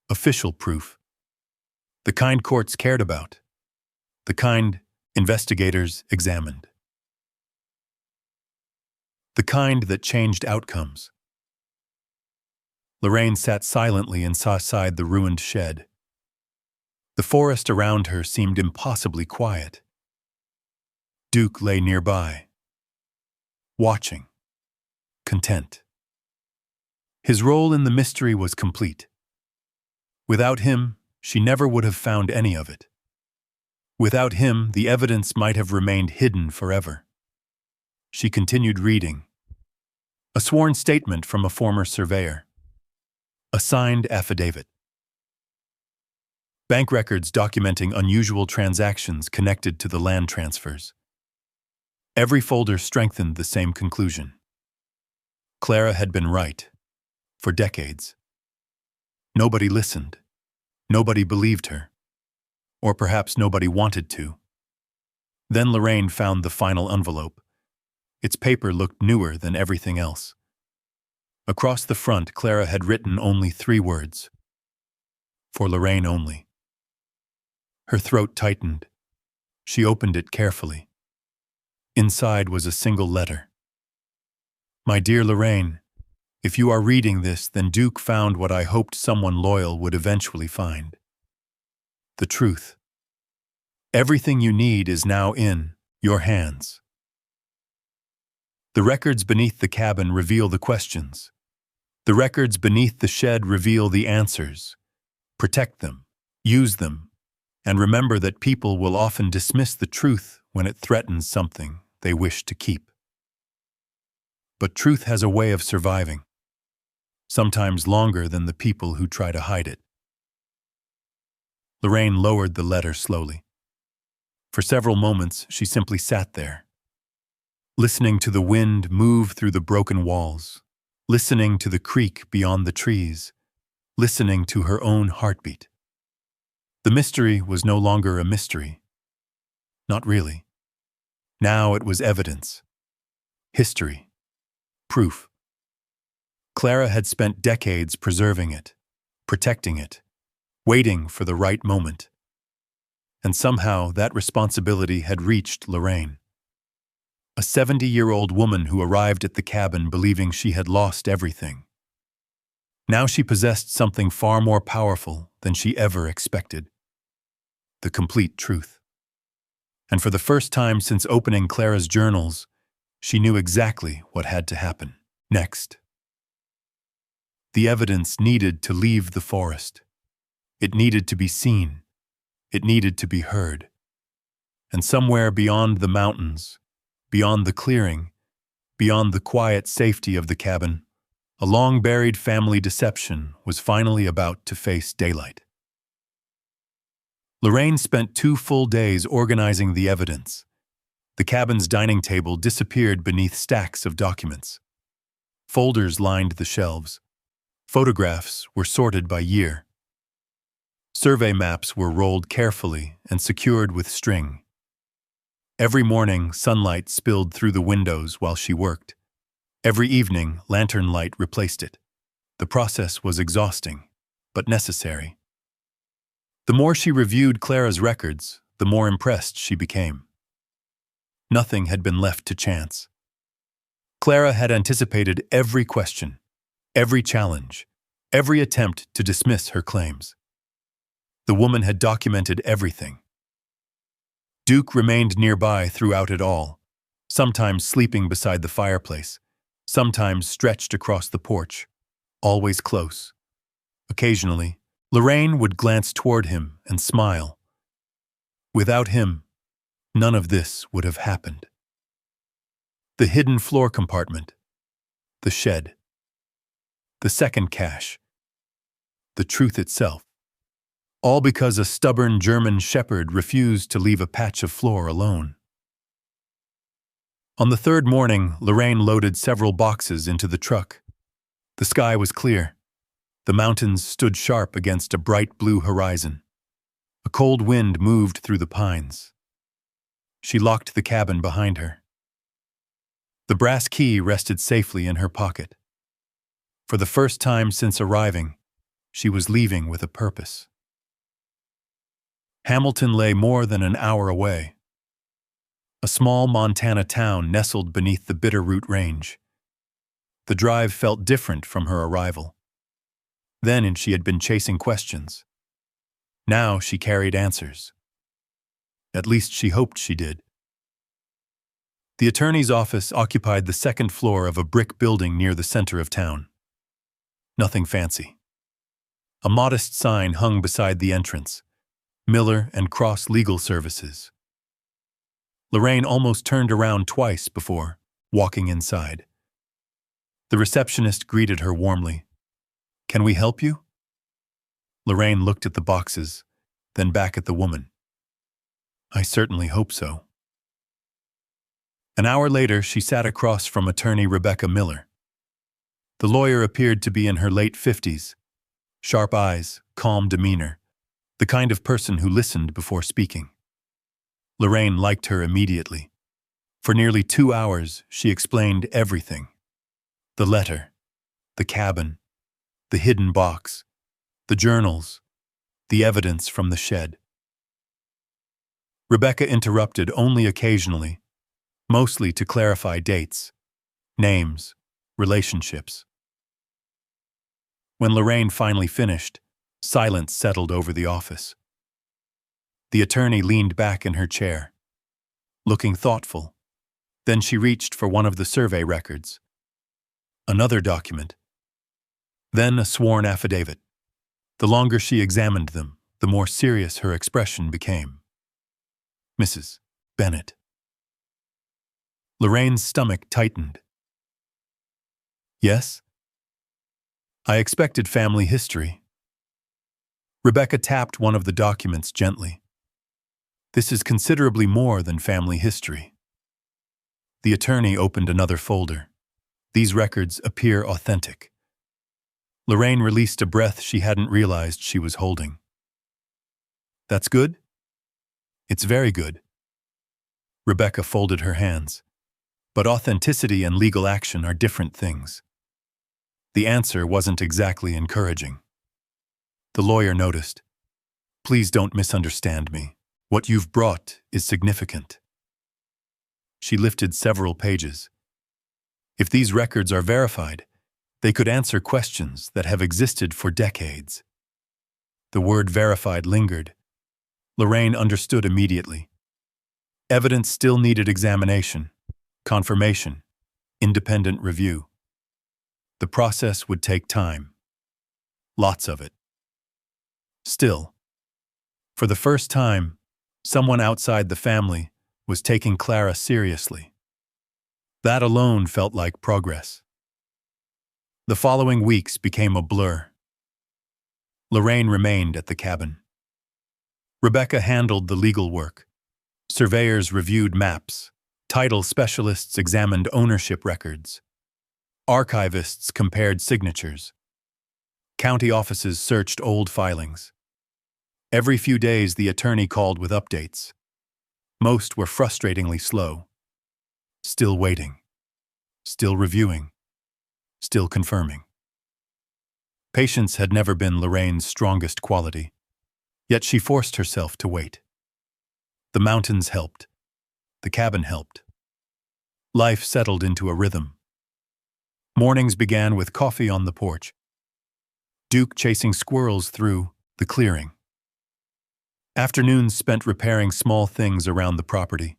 Official proof. The kind courts cared about. The kind investigators examined. The kind that changed outcomes. Lorraine sat silently inside the ruined shed. The forest around her seemed impossibly quiet. Duke lay nearby, watching, content. His role in the mystery was complete. Without him, she never would have found any of it. Without him, the evidence might have remained hidden forever. She continued reading. A sworn statement from a former surveyor. A signed affidavit. Bank records documenting unusual transactions connected to the land transfers. Every folder strengthened the same conclusion. Clara had been right. For decades. Nobody listened. Nobody believed her. Or perhaps nobody wanted to. Then Lorraine found the final envelope. Its paper looked newer than everything else. Across the front, Clara had written only 3 words. For Lorraine only. Her throat tightened. She opened it carefully. Inside was a single letter. My dear Lorraine, if you are reading this, then Duke found what I hoped someone loyal would eventually find. The truth. Everything you need is now in your hands. The records beneath the cabin reveal the questions. The records beneath the shed reveal the answers. Protect them, use them, and remember that people will often dismiss the truth when it threatens something they wish to keep. But truth has a way of surviving, sometimes longer than the people who try to hide it. Lorraine lowered the letter slowly. For several moments, she simply sat there, listening to the wind move through the broken walls, listening to the creek beyond the trees, listening to her own heartbeat. The mystery was no longer a mystery. Not really. Now it was evidence. History. Proof. Clara had spent decades preserving it, protecting it, waiting for the right moment. And somehow that responsibility had reached Lorraine. A 70-year-old woman who arrived at the cabin believing she had lost everything. Now she possessed something far more powerful than she ever expected. The complete truth. And for the first time since opening Clara's journals, she knew exactly what had to happen next. The evidence needed to leave the forest. It needed to be seen. It needed to be heard. And somewhere beyond the mountains, beyond the clearing, beyond the quiet safety of the cabin, a long-buried family deception was finally about to face daylight. Lorraine spent 2 full days organizing the evidence. The cabin's dining table disappeared beneath stacks of documents. Folders lined the shelves. Photographs were sorted by year. Survey maps were rolled carefully and secured with string. Every morning, sunlight spilled through the windows while she worked. Every evening, lantern light replaced it. The process was exhausting, but necessary. The more she reviewed Clara's records, the more impressed she became. Nothing had been left to chance. Clara had anticipated every question, every challenge, every attempt to dismiss her claims. The woman had documented everything. Duke remained nearby throughout it all, sometimes sleeping beside the fireplace, sometimes stretched across the porch, always close. Occasionally, Lorraine would glance toward him and smile. Without him, none of this would have happened. The hidden floor compartment, the shed, the second cache, the truth itself. All because a stubborn German shepherd refused to leave a patch of floor alone. On the third morning, Lorraine loaded several boxes into the truck. The sky was clear. The mountains stood sharp against a bright blue horizon. A cold wind moved through the pines. She locked the cabin behind her. The brass key rested safely in her pocket. For the first time since arriving, she was leaving with a purpose. Hamilton lay more than an hour away. A small Montana town nestled beneath the Bitterroot Range. The drive felt different from her arrival. Then she had been chasing questions. Now she carried answers. At least she hoped she did. The attorney's office occupied the second floor of a brick building near the center of town. Nothing fancy. A modest sign hung beside the entrance: Miller and Cross Legal Services. Lorraine almost turned around twice before walking inside. The receptionist greeted her warmly. "Can we help you?" Lorraine looked at the boxes, then back at the woman. "I certainly hope so." An hour later, she sat across from attorney Rebecca Miller. The lawyer appeared to be in her late 50s. Sharp eyes, calm demeanor, the kind of person who listened before speaking. Lorraine liked her immediately. For nearly 2 hours, she explained everything. The letter, the cabin, the hidden box, the journals, the evidence from the shed. Rebecca interrupted only occasionally, mostly to clarify dates, names, relationships. When Lorraine finally finished, silence settled over the office. The attorney leaned back in her chair, looking thoughtful. Then she reached for one of the survey records. Another document. Then a sworn affidavit. The longer she examined them, the more serious her expression became. "Mrs. Bennett." Lorraine's stomach tightened. "Yes?" "I expected family history." Rebecca tapped one of the documents gently. "This is considerably more than family history." The attorney opened another folder. These records appear authentic. Lorraine released a breath she hadn't realized she was holding. "That's good?" "It's very good." Rebecca folded her hands. But authenticity and legal action are different things. The answer wasn't exactly encouraging. The lawyer noticed. "Please don't misunderstand me. What you've brought is significant." She lifted several pages. If these records are verified, they could answer questions that have existed for decades. The word verified lingered. Lorraine understood immediately. Evidence still needed examination, confirmation, independent review. The process would take time. Lots of it. Still, for the first time, someone outside the family was taking Clara seriously. That alone felt like progress. The following weeks became a blur. Lorraine remained at the cabin. Rebecca handled the legal work. Surveyors reviewed maps. Title specialists examined ownership records. Archivists compared signatures. County offices searched old filings. Every few days, the attorney called with updates. Most were frustratingly slow. Still waiting. Still reviewing. Still confirming. Patience had never been Lorraine's strongest quality, yet she forced herself to wait. The mountains helped. The cabin helped. Life settled into a rhythm. Mornings began with coffee on the porch. Duke chasing squirrels through the clearing. Afternoons spent repairing small things around the property.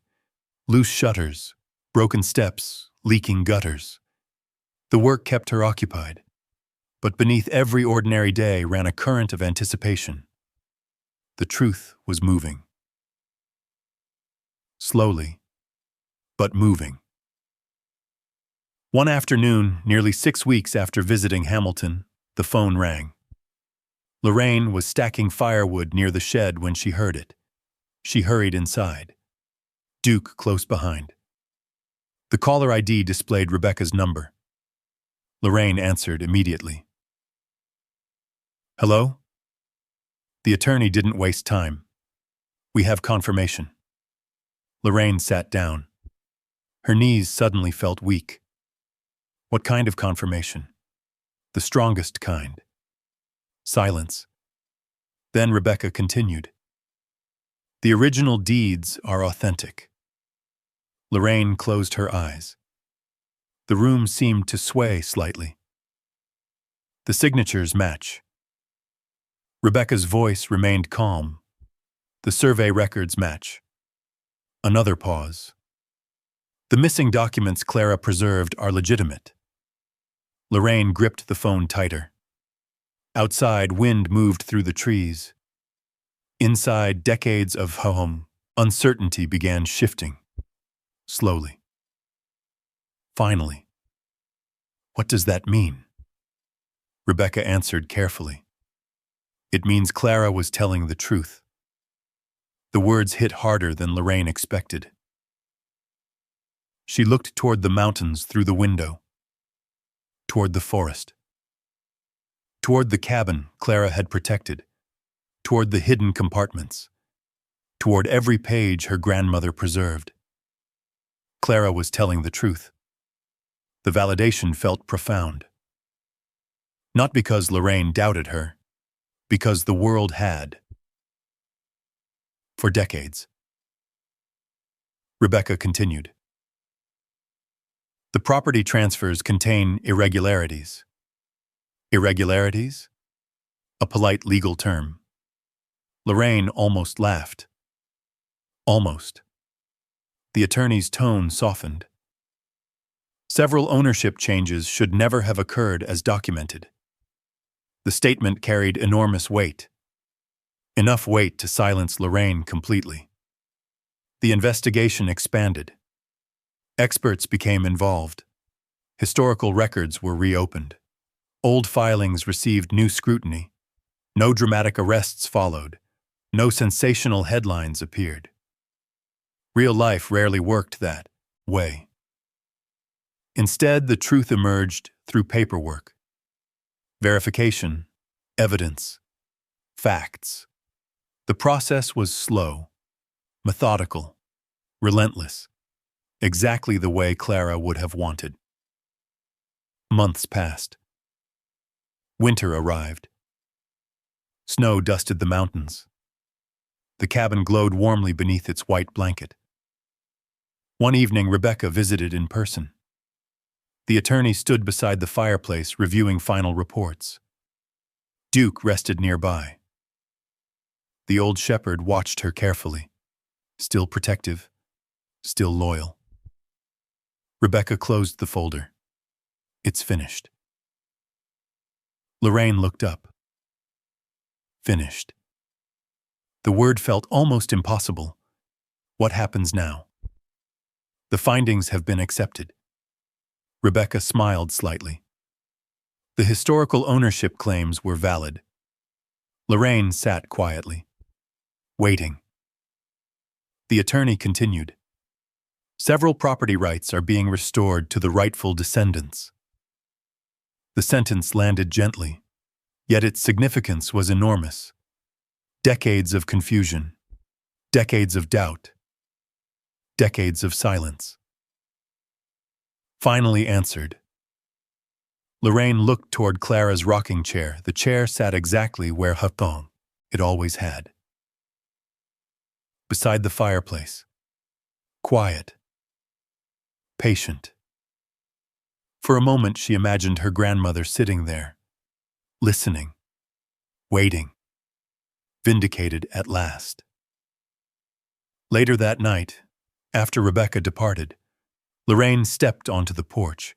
Loose shutters, broken steps, leaking gutters. The work kept her occupied. But beneath every ordinary day ran a current of anticipation. The truth was moving. Slowly, but moving. One afternoon, nearly 6 weeks after visiting Hamilton, the phone rang. Lorraine was stacking firewood near the shed when she heard it. She hurried inside. Duke close behind. The caller ID displayed Rebecca's number. Lorraine answered immediately. Hello? The attorney didn't waste time. We have confirmation. Lorraine sat down. Her knees suddenly felt weak. What kind of confirmation? The strongest kind. Silence. Then Rebecca continued. The original deeds are authentic. Lorraine closed her eyes. The room seemed to sway slightly. The signatures match. Rebecca's voice remained calm. The survey records match. Another pause. The missing documents Clara preserved are legitimate. Lorraine gripped the phone tighter. Outside, wind moved through the trees. Inside, decades of uncertainty began shifting. Slowly. Finally. What does that mean? Rebecca answered carefully. It means Clara was telling the truth. The words hit harder than Lorraine expected. She looked toward the mountains through the window. Toward the forest. Toward the cabin Clara had protected. Toward the hidden compartments. Toward every page her grandmother preserved. Clara was telling the truth. The validation felt profound. Not because Lorraine doubted her, because the world had. For decades. Rebecca continued. The property transfers contain irregularities. Irregularities? A polite legal term. Lorraine almost laughed. Almost. The attorney's tone softened. Several ownership changes should never have occurred as documented. The statement carried enormous weight. Enough weight to silence Lorraine completely. The investigation expanded. Experts became involved. Historical records were reopened. Old filings received new scrutiny. No dramatic arrests followed. No sensational headlines appeared. Real life rarely worked that way. Instead, the truth emerged through paperwork. Verification, evidence, facts. The process was slow, methodical, relentless, exactly the way Clara would have wanted. Months passed. Winter arrived. Snow dusted the mountains. The cabin glowed warmly beneath its white blanket. One evening, Rebecca visited in person. The attorney stood beside the fireplace reviewing final reports. Duke rested nearby. The old shepherd watched her carefully, still protective, still loyal. Rebecca closed the folder. It's finished. Lorraine looked up. Finished. The word felt almost impossible. What happens now? The findings have been accepted. Rebecca smiled slightly. The historical ownership claims were valid. Lorraine sat quietly, waiting. The attorney continued. Several property rights are being restored to the rightful descendants. The sentence landed gently, yet its significance was enormous. Decades of confusion, decades of doubt, decades of silence. Finally answered. Lorraine looked toward Clara's rocking chair. The chair sat exactly where it always had. Beside the fireplace. Quiet. Patient. For a moment she imagined her grandmother sitting there, listening, waiting, vindicated at last. Later that night, after Rebecca departed, Lorraine stepped onto the porch.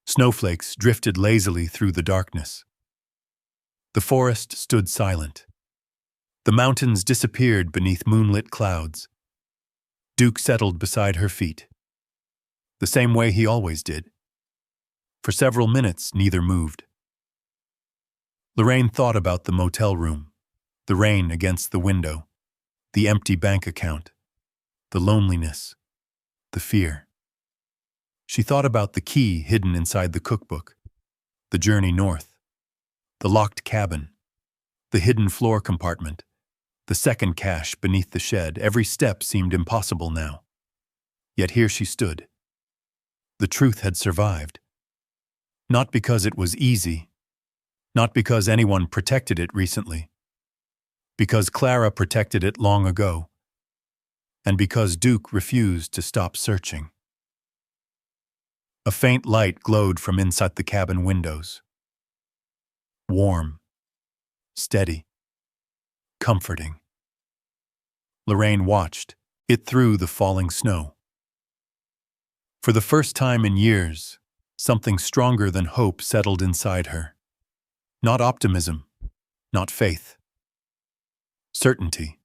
Snowflakes drifted lazily through the darkness. The forest stood silent. The mountains disappeared beneath moonlit clouds. Duke settled beside her feet, the same way he always did. For several minutes, neither moved. Lorraine thought about the motel room, the rain against the window, the empty bank account, the loneliness, the fear. She thought about the key hidden inside the cookbook, the journey north, the locked cabin, the hidden floor compartment, the second cache beneath the shed. Every step seemed impossible now. Yet here she stood. The truth had survived. Not because it was easy, not because anyone protected it recently, because Clara protected it long ago, and because Duke refused to stop searching. A faint light glowed from inside the cabin windows. Warm, steady, comforting. Lorraine watched it through the falling snow. For the first time in years, something stronger than hope settled inside her. Not optimism, not faith. Certainty.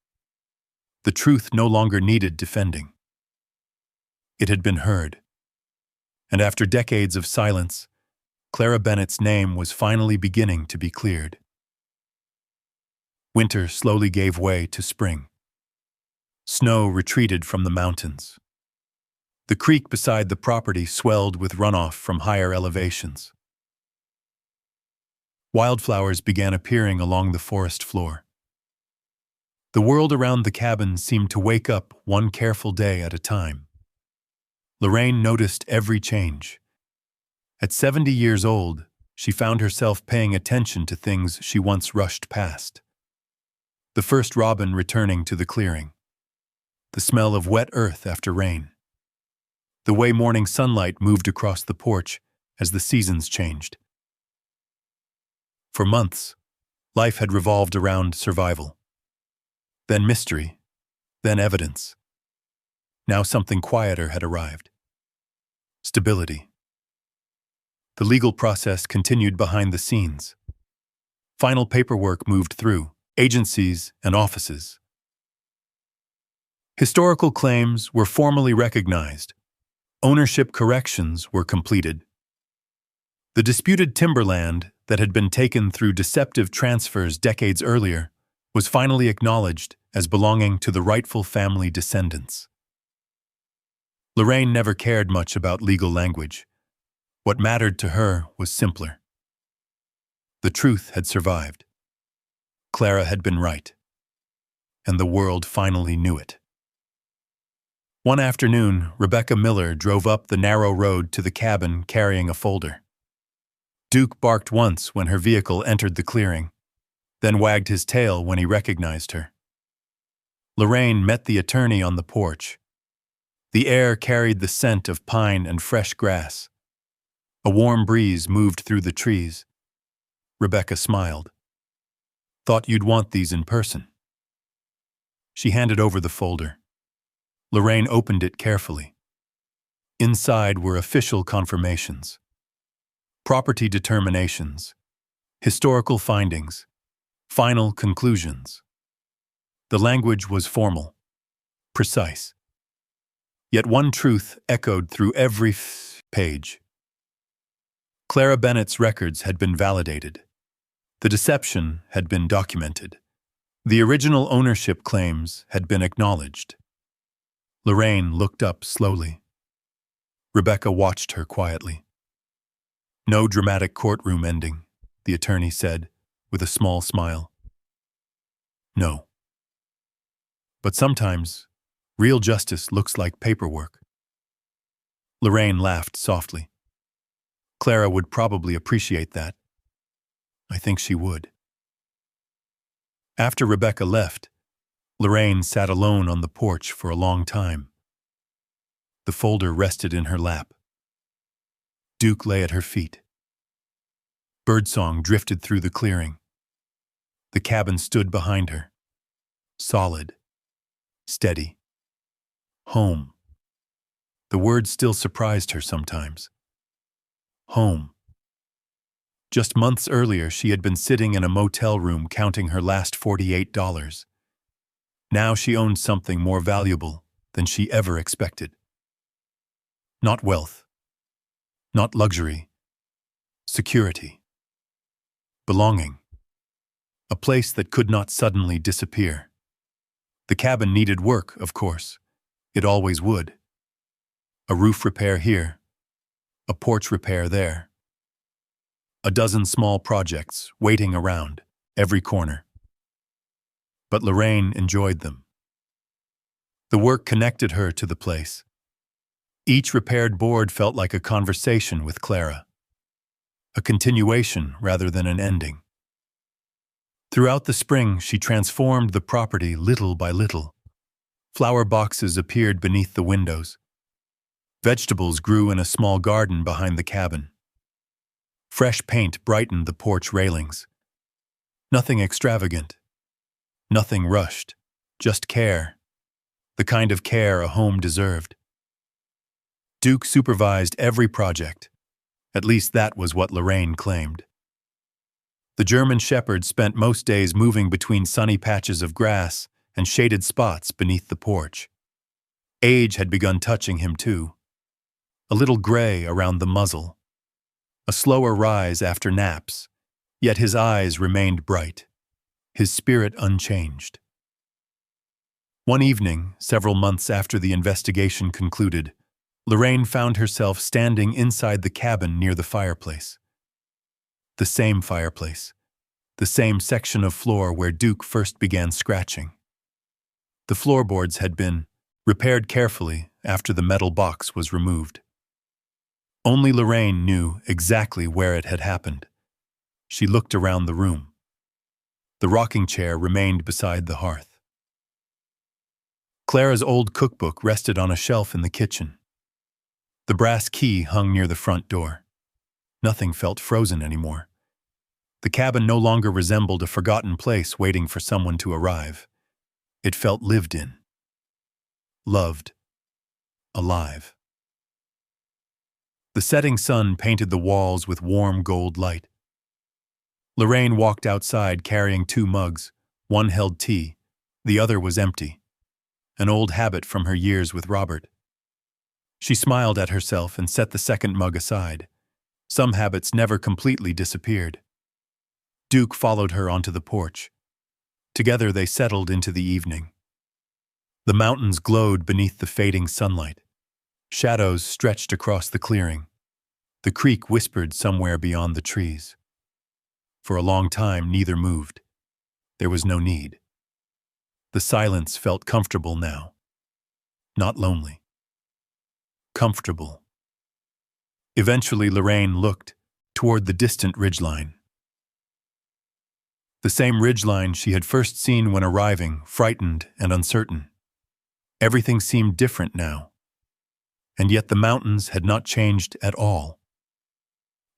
The truth no longer needed defending. It had been heard. And after decades of silence, Clara Bennett's name was finally beginning to be cleared. Winter slowly gave way to spring. Snow retreated from the mountains. The creek beside the property swelled with runoff from higher elevations. Wildflowers began appearing along the forest floor. The world around the cabin seemed to wake up one careful day at a time. Lorraine noticed every change. At 70 years old, she found herself paying attention to things she once rushed past. The first robin returning to the clearing. The smell of wet earth after rain. The way morning sunlight moved across the porch as the seasons changed. For months, life had revolved around survival. Then mystery, then evidence. Now something quieter had arrived. Stability. The legal process continued behind the scenes. Final paperwork moved through agencies and offices. Historical claims were formally recognized. Ownership corrections were completed. The disputed timberland that had been taken through deceptive transfers decades earlier was finally acknowledged as belonging to the rightful family descendants. Lorraine never cared much about legal language. What mattered to her was simpler. The truth had survived. Clara had been right. And the world finally knew it. One afternoon, Rebecca Miller drove up the narrow road to the cabin carrying a folder. Duke barked once when her vehicle entered the clearing, then wagged his tail when he recognized her. Lorraine met the attorney on the porch. The air carried the scent of pine and fresh grass. A warm breeze moved through the trees. Rebecca smiled. "Thought you'd want these in person." She handed over the folder. Lorraine opened it carefully. Inside were official confirmations, property determinations, historical findings, final conclusions. The language was formal, precise. Yet one truth echoed through every page. Clara Bennett's records had been validated. The deception had been documented. The original ownership claims had been acknowledged. Lorraine looked up slowly. Rebecca watched her quietly. "No dramatic courtroom ending," the attorney said, with a small smile. "No. But sometimes, real justice looks like paperwork." Lorraine laughed softly. Clara would probably appreciate that. I think she would. After Rebecca left, Lorraine sat alone on the porch for a long time. The folder rested in her lap. Duke lay at her feet. Birdsong drifted through the clearing. The cabin stood behind her. Solid. Steady. Home. The word still surprised her sometimes. Home. Just months earlier, she had been sitting in a motel room counting her last $48. Now she owned something more valuable than she ever expected. Not wealth. Not luxury. Security. Belonging. a place that could not suddenly disappear. The cabin needed work, of course. It always would. A roof repair here, a porch repair there. A dozen small projects waiting around every corner. But Lorraine enjoyed them. The work connected her to the place. Each repaired board felt like a conversation with Clara, a continuation rather than an ending. Throughout the spring, she transformed the property little by little. Flower boxes appeared beneath the windows. Vegetables grew in a small garden behind the cabin. Fresh paint brightened the porch railings. Nothing extravagant. Nothing rushed. Just care. The kind of care a home deserved. Duke supervised every project. At least that was what Lorraine claimed. The German shepherd spent most days moving between sunny patches of grass and shaded spots beneath the porch. Age had begun touching him too. A little gray around the muzzle. A slower rise after naps, yet his eyes remained bright, his spirit unchanged. One evening, several months after the investigation concluded, Lorraine found herself standing inside the cabin near the fireplace. The same fireplace, the same section of floor where Duke first began scratching. The floorboards had been repaired carefully after the metal box was removed. Only Lorraine knew exactly where it had happened. She looked around the room. The rocking chair remained beside the hearth. Clara's old cookbook rested on a shelf in the kitchen. The brass key hung near the front door. Nothing felt frozen anymore. The cabin no longer resembled a forgotten place waiting for someone to arrive. It felt lived in. Loved. Alive. The setting sun painted the walls with warm gold light. Lorraine walked outside carrying 2 mugs. One held tea, the other was empty. An old habit from her years with Robert. She smiled at herself and set the second mug aside. Some habits never completely disappeared. Duke followed her onto the porch. Together they settled into the evening. The mountains glowed beneath the fading sunlight. Shadows stretched across the clearing. The creek whispered somewhere beyond the trees. For a long time, neither moved. There was no need. The silence felt comfortable now. Not lonely. Comfortable. Eventually, Lorraine looked toward the distant ridgeline. The same ridgeline she had first seen when arriving, frightened and uncertain. Everything seemed different now. And yet the mountains had not changed at all.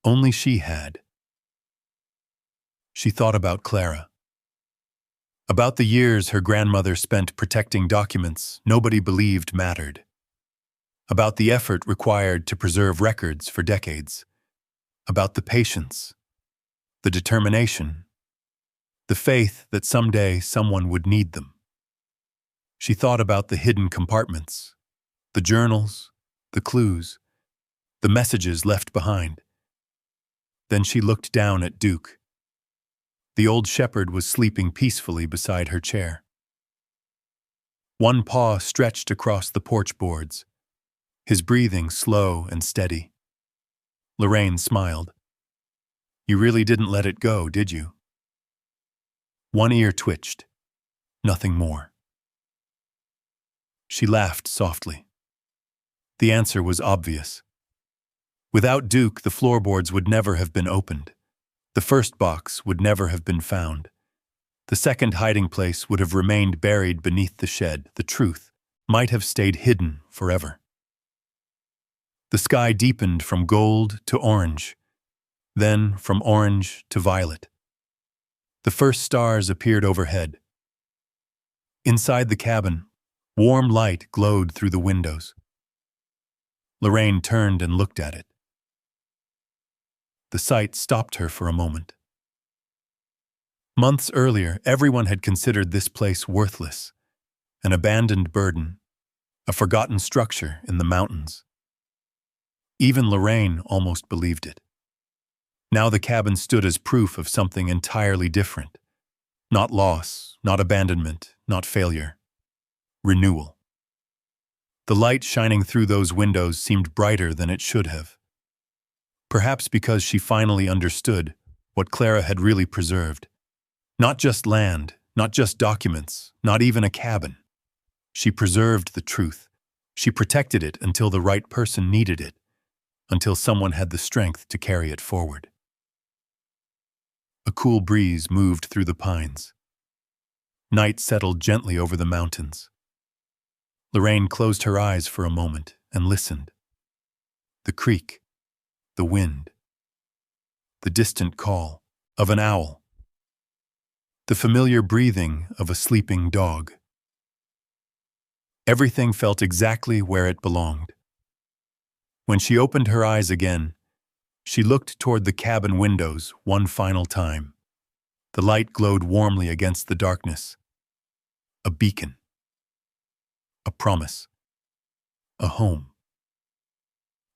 Only she had. She thought about Clara. About the years her grandmother spent protecting documents nobody believed mattered. About the effort required to preserve records for decades. About the patience, the determination, the faith that someday someone would need them. She thought about the hidden compartments, the journals, the clues, the messages left behind. Then she looked down at Duke. The old shepherd was sleeping peacefully beside her chair. One paw stretched across the porch boards, his breathing slow and steady. Lorraine smiled. "You really didn't let it go, did you?" One ear twitched. Nothing more. She laughed softly. The answer was obvious. Without Duke, the floorboards would never have been opened. The first box would never have been found. The second hiding place would have remained buried beneath the shed. The truth might have stayed hidden forever. The sky deepened from gold to orange, then from orange to violet. The first stars appeared overhead. Inside the cabin, warm light glowed through the windows. Lorraine turned and looked at it. The sight stopped her for a moment. Months earlier, everyone had considered this place worthless, an abandoned burden, a forgotten structure in the mountains. Even Lorraine almost believed it. Now the cabin stood as proof of something entirely different, Not loss, not abandonment, not failure. Renewal. The light shining through those windows seemed brighter than it should have. Perhaps because she finally understood what Clara had really preserved. Not just land, not just documents, not even a cabin. She preserved the truth. She protected it until the right person needed it, until someone had the strength to carry it forward. A cool breeze moved through the pines. Night settled gently over the mountains. Lorraine closed her eyes for a moment and listened. The creek, the wind, the distant call of an owl, the familiar breathing of a sleeping dog. Everything felt exactly where it belonged. When she opened her eyes again, she looked toward the cabin windows one final time. The light glowed warmly against the darkness. A beacon. A promise. A home.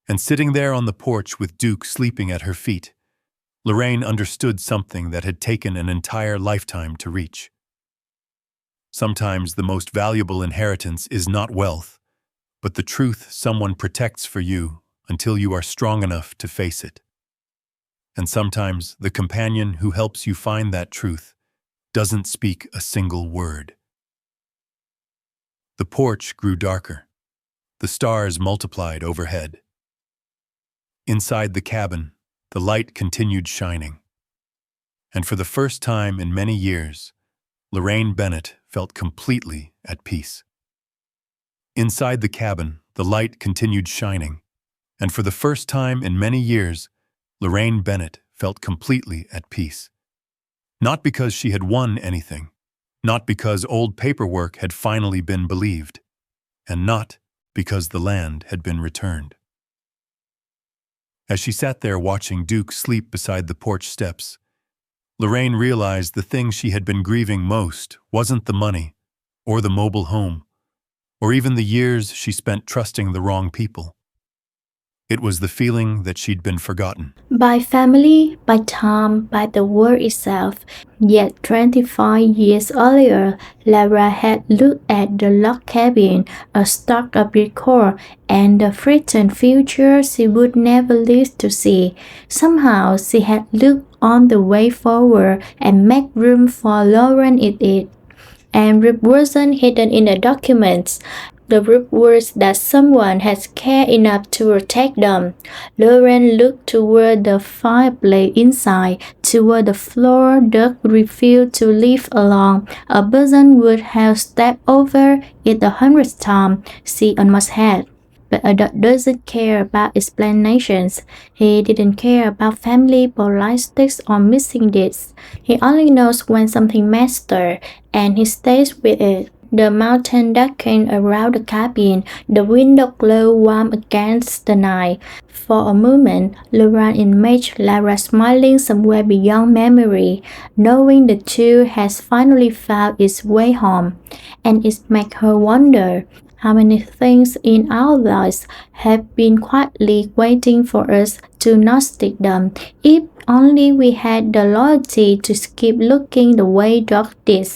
And sitting there on the porch with Duke sleeping at her feet, Lorraine understood something that had taken an entire lifetime to reach. Sometimes the most valuable inheritance is not wealth, but the truth someone protects for you until you are strong enough to face it. And sometimes the companion who helps you find that truth doesn't speak a single word. The porch grew darker. The stars multiplied overhead. Inside the cabin, the light continued shining. And for the first time in many years, Lorraine Bennett felt completely at peace. Inside the cabin, the light continued shining, and for the first time in many years, Lorraine Bennett felt completely at peace. Not because she had won anything, not because old paperwork had finally been believed, and not because the land had been returned. As she sat there watching Duke sleep beside the porch steps, Lorraine realized the thing she had been grieving most wasn't the money, or the mobile home, or even the years she spent trusting the wrong people. It was the feeling that she'd been forgotten. By family, by time, by the world itself. Yet 25 years earlier, Lara had looked at the log cabin, a stock of record, and the threatened future she would never live to see. Somehow she had looked on the way forward and made room for Lauren in it. And it wasn't hidden in the documents. The root was that someone had cared enough to protect them. Lauren looked toward the fireplace inside, toward the floor Doug refused to leave alone. A person would have stepped over it 100 times. She almost had. But Doug doesn't care about explanations. He didn't care about family politics or missing dates. He only knows when something matters, and he stays with it. The mountain darkened around the cabin. The window glowed warm against the night. For a moment, Lorraine imagined Lara smiling somewhere beyond memory, knowing the two has finally found its way home. And it made her wonder how many things in our lives have been quietly waiting for us to gnostic them, if only we had the loyalty to keep looking the way Doc did.